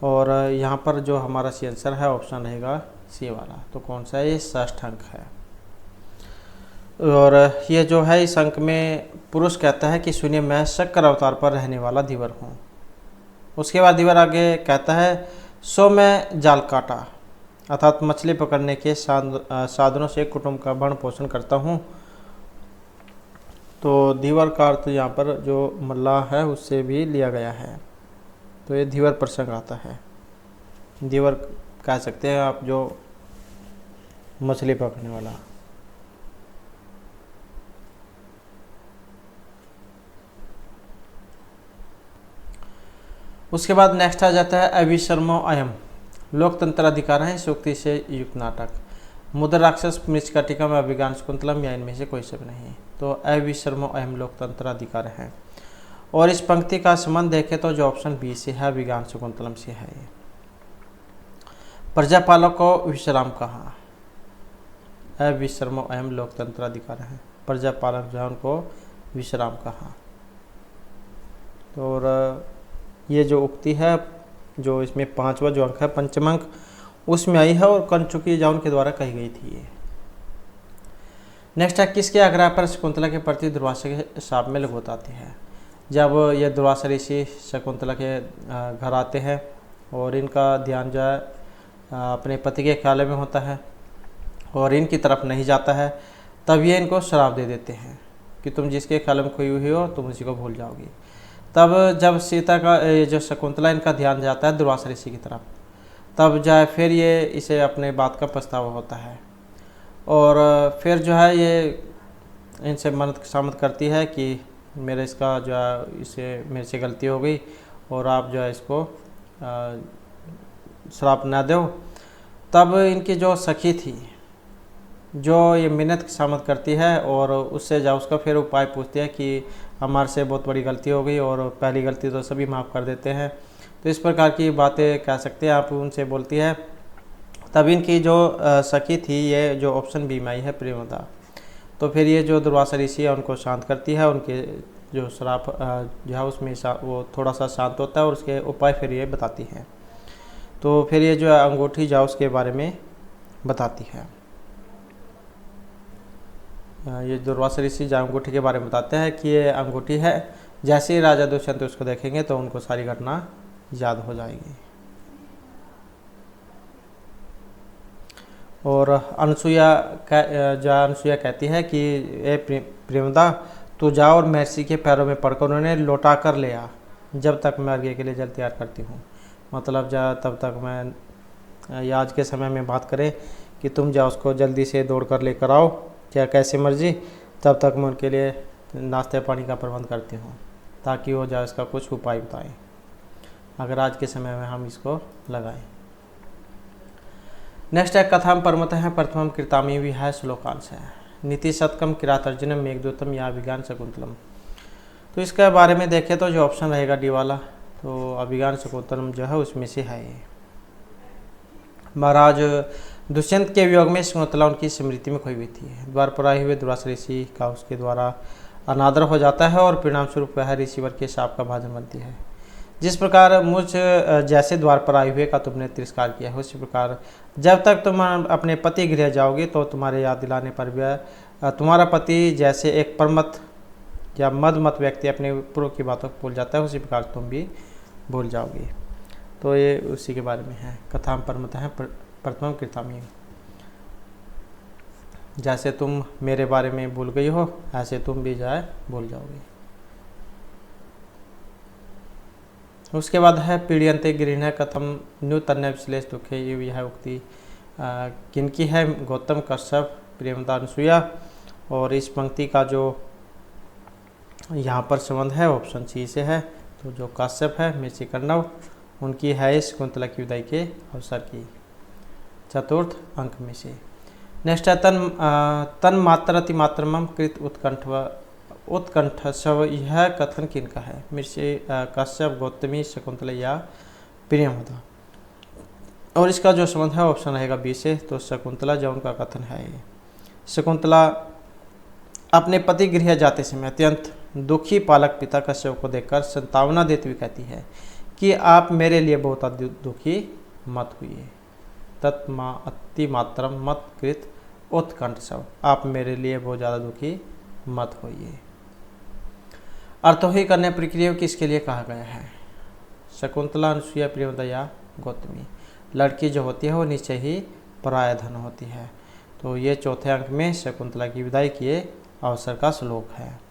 और यहाँ पर जो हमारा सी आंसर है ऑप्शन रहेगा सी वाला। तो कौन सा है? ये षष्ठ अंक है। और ये जो है इस अंक में पुरुष कहता है कि सुनिए मैं शक्कर अवतार पर रहने वाला धीवर हूँ। उसके बाद धीवर आगे कहता है सो मैं जाल काटा, अर्थात मछली पकड़ने के साधनों से कुटुंब का भरण पोषण करता हूँ। तो धीवर का अर्थ यहाँ पर जो मल्लाह है उससे भी लिया गया है। तो ये धीवर प्रसंग आता है। धीवर कह सकते हैं आप जो मछली पकड़ने वाला। उसके बाद नेक्स्ट आ जाता है अविशर्मो अयम लोकतंत्र अधिकार है सूक्ति से युक्त नाटक। मुद्र राक्षस, मृच्छकटिका में अभिज्ञान शाकुंतलम या इनमें से कोई सब नहीं। तो अविशर्मो अयम लोकतंत्र अधिकार है। और इस पंक्ति का संबंध देखें तो जो ऑप्शन बी से है अभिज्ञान शाकुंतलम से है। प्रजापालक को विश्राम कहा, अविशर्मो अयम लोकतंत्र अधिकार है। प्रजापालक जो है उनको विश्राम कहा। और ये जो उक्ति है जो इसमें 5वां जो अंक है पंचम अंक उसमें आई है, और कंचुकी जाउन के द्वारा कही गई थी ये। नेक्स्ट है किसके आग्रह पर शकुंतला के प्रति दुर्वासा के शाप में लघुता आती है? जब ये दुर्वासा ऋषि शकुंतला के घर आते हैं और इनका ध्यान जो है अपने पति के ख्याल में होता है और इनकी तरफ नहीं जाता है, तब ये इनको श्राप दे देते हैं कि तुम जिसके ख्याल में खोई हुई हो तुम उसी को भूल जाओगी। तब जब सीता का जो शकुंतला इनका ध्यान जाता है दुर्वासा ऋषि की तरफ, तब जो है फिर ये इसे अपने बात का पछतावा होता है और फिर जो है ये इनसे मन्नत खुशामद करती है कि मेरे इसका जो है इसे मेरे से गलती हो गई और आप जो है इसको श्राप ना दो। तब इनकी जो सखी थी जो ये मिन्नत खुशामद करती है और उससे जा उसका फिर उपाय पूछती है कि हमारे से बहुत बड़ी गलती हो गई और पहली गलती तो सभी माफ़ कर देते हैं। तो इस प्रकार की बातें कह सकते हैं आप उनसे बोलती है। तब इनकी जो सखी थी ये जो ऑप्शन बी में आई है प्रेमदा। तो फिर ये जो दुर्वासा ऋषि है उनको शांत करती है, उनके जो श्राप जो है उसमें वो थोड़ा सा शांत होता है और उसके उपाय फिर ये बताती है। तो फिर ये जो है अंगूठी जाओ उसके बारे में बताती है। ये दुर्वासा ऋषि जो अंगूठी के बारे में बताते हैं कि ये अंगूठी है, जैसे ही राजा दुष्यंत उसको देखेंगे तो उनको सारी घटना याद हो जाएगी। और अनसुईया कहती है कि ए प्रेमदा तू जा और महर्षि के पैरों में पड़कर उन्हें लौटा कर ले आ, जब तक मैं अर्घ्य के लिए जल तैयार करती हूँ। मतलब जा तब तक मैं आज के समय में बात करें कि तुम जा उसको जल्दी से दौड़ कर लेकर आओ, क्या कैसे मर्जी, तब तक मैं उनके लिए नाश्ते पानी का प्रबंध करती हूँ ताकि वो जा इसका कुछ उपाय बताएं अगर आज के समय में हम इसको लगाएं। नेक्स्ट है कथाम परमत है प्रथमम कृतामी विहाय श्लोकांश है नीति शतकम किरातर्जुनम मेघदूतम या अभिज्ञान शकुंतलम। तो इसके बारे में देखें तो जो ऑप्शन रहेगा डी वाला, तो अभिज्ञान शकुंतलम जो है उसमें से है ये। महाराज दुष्यंत के वियोग में शकुंतला उनकी स्मृति में खोई हुई थी। द्वार पर आए हुए दुर्वासा ऋषि का उसके द्वारा अनादर हो जाता है और परिणाम स्वरूप वह ऋषिवर के शाप का भाजन बनती है। जिस प्रकार मुझ जैसे द्वार पर आए हुए का तुमने तिरस्कार किया है, उसी प्रकार जब तक तुम अपने पति गृह जाओगे तो तुम्हारे याद दिलाने पर भी तुम्हारा पति जैसे एक परमत या मदमत व्यक्ति अपने पूर्व की बातों को भूल जाता है, उसी प्रकार तुम भी भूल जाओगे। तो ये उसी के बारे में है। कथाम परमत है प्रथम कृतामी, जैसे तुम मेरे बारे में भूल गई हो ऐसे तुम भी जाए भूल जाओगे। उसके बाद है पीड़ियंते गृहिण कथम न्यूतन्य विश्लेष दुखे, ये है उक्ति किनकी है? गौतम कश्यप प्रेमदा अनसुईया। और इस पंक्ति का जो यहाँ पर संबंध है ऑप्शन सी से है। तो जो कश्यप है मेची कर्णव उनकी है इस शकुंतला की विदाई के अवसर की चतुर्थ अंक में से। नेक्स्ट है तन मात्र अतिमात्रम कृत उत्कंठ शव, यह कथन किनका है? मिर्षि कश्यप, गौतमी, शकुंतला या प्रियमदा। और इसका जो संबंध है ऑप्शन रहेगा बी से। तो शकुंतला जो उनका कथन है ये। शकुंतला अपने पति गृह जाते समय अत्यंत दुखी पालक पिता कश्यप को देखकर संतावना देती हुई कहती है कि आप मेरे लिए बहुत दुखी मत हुई, तत्मा अतिमात्रम मत कृत उत्कंठ शव, आप मेरे लिए बहुत ज़्यादा दुखी मत होइए। अर्थोही करने प्रक्रिया किसके लिए कहा गया है? शकुंतला, अनसुईया, प्रियमदा या गौतमी। लड़की जो होती है वो नीचे ही पराया धन होती है। तो ये चौथे अंक में शकुंतला की विदाई किए अवसर का श्लोक है।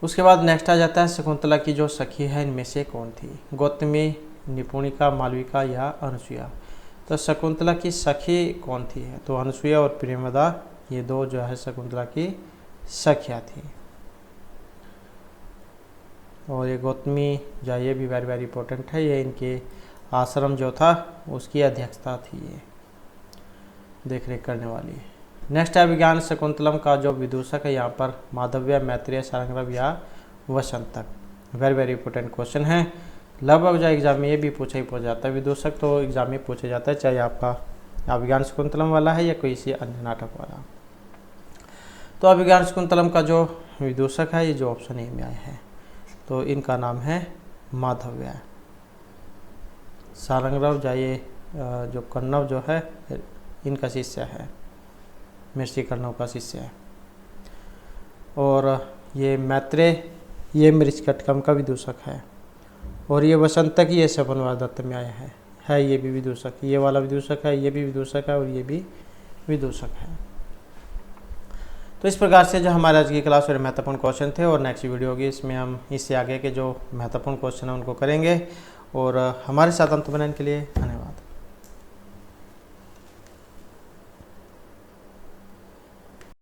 उसके बाद नेक्स्ट आ जाता है शकुंतला की जो सखी है इनमें से कौन थी? गौतमी, निपुणिका, मालविका या अनसुईया। तो शकुंतला की सखी कौन थी? तो अनसुईया और प्रेमदा, ये दो जो है शकुंतला की सखियाँ थी। और ये गौतमी जो ये भी वेरी वेरी इंपॉर्टेंट है, ये इनके आश्रम जो था उसकी अध्यक्षता थी, ये देख रेख करने वाली। नेक्स्ट है विज्ञान शकुंतलम का जो विदूषक है यहाँ पर माधव्य, मैत्रेय, सारंगरव या वसंतक। वेरी वेरी इंपॉर्टेंट क्वेश्चन है। लगभग जो एग्जाम में ये भी पूछा जाता है। विदूषक तो एग्जाम में पूछा जाता है, चाहे आपका अभिज्ञान शकुंतलम वाला है या कोई सी अन्य नाटक वाला। तो अभिज्ञान शकुंतलम का जो विदूषक है ये जो ऑप्शन ए में आया है, तो इनका नाम है माधव्य। सारंगरव जाइए जो कर्णव जो है इनका शिष्य है, मिर्षि कर्णव का शिष्य है। और ये मैत्रेय ये मृच्छकटकम का विदूषक है। और ये वसंतक ये सपनवार दत्त में आया है ये भी विदूषक, ये वाला विदूषक है, ये भी विदूषक है और ये भी विदूषक है। तो इस प्रकार से जो हमारे आज की क्लास में महत्वपूर्ण क्वेश्चन थे और नेक्स्ट वीडियो होगी इसमें हम इससे आगे के जो महत्वपूर्ण क्वेश्चन हैं उनको करेंगे। और हमारे साथ अंत बनाने के लिए धन्यवाद।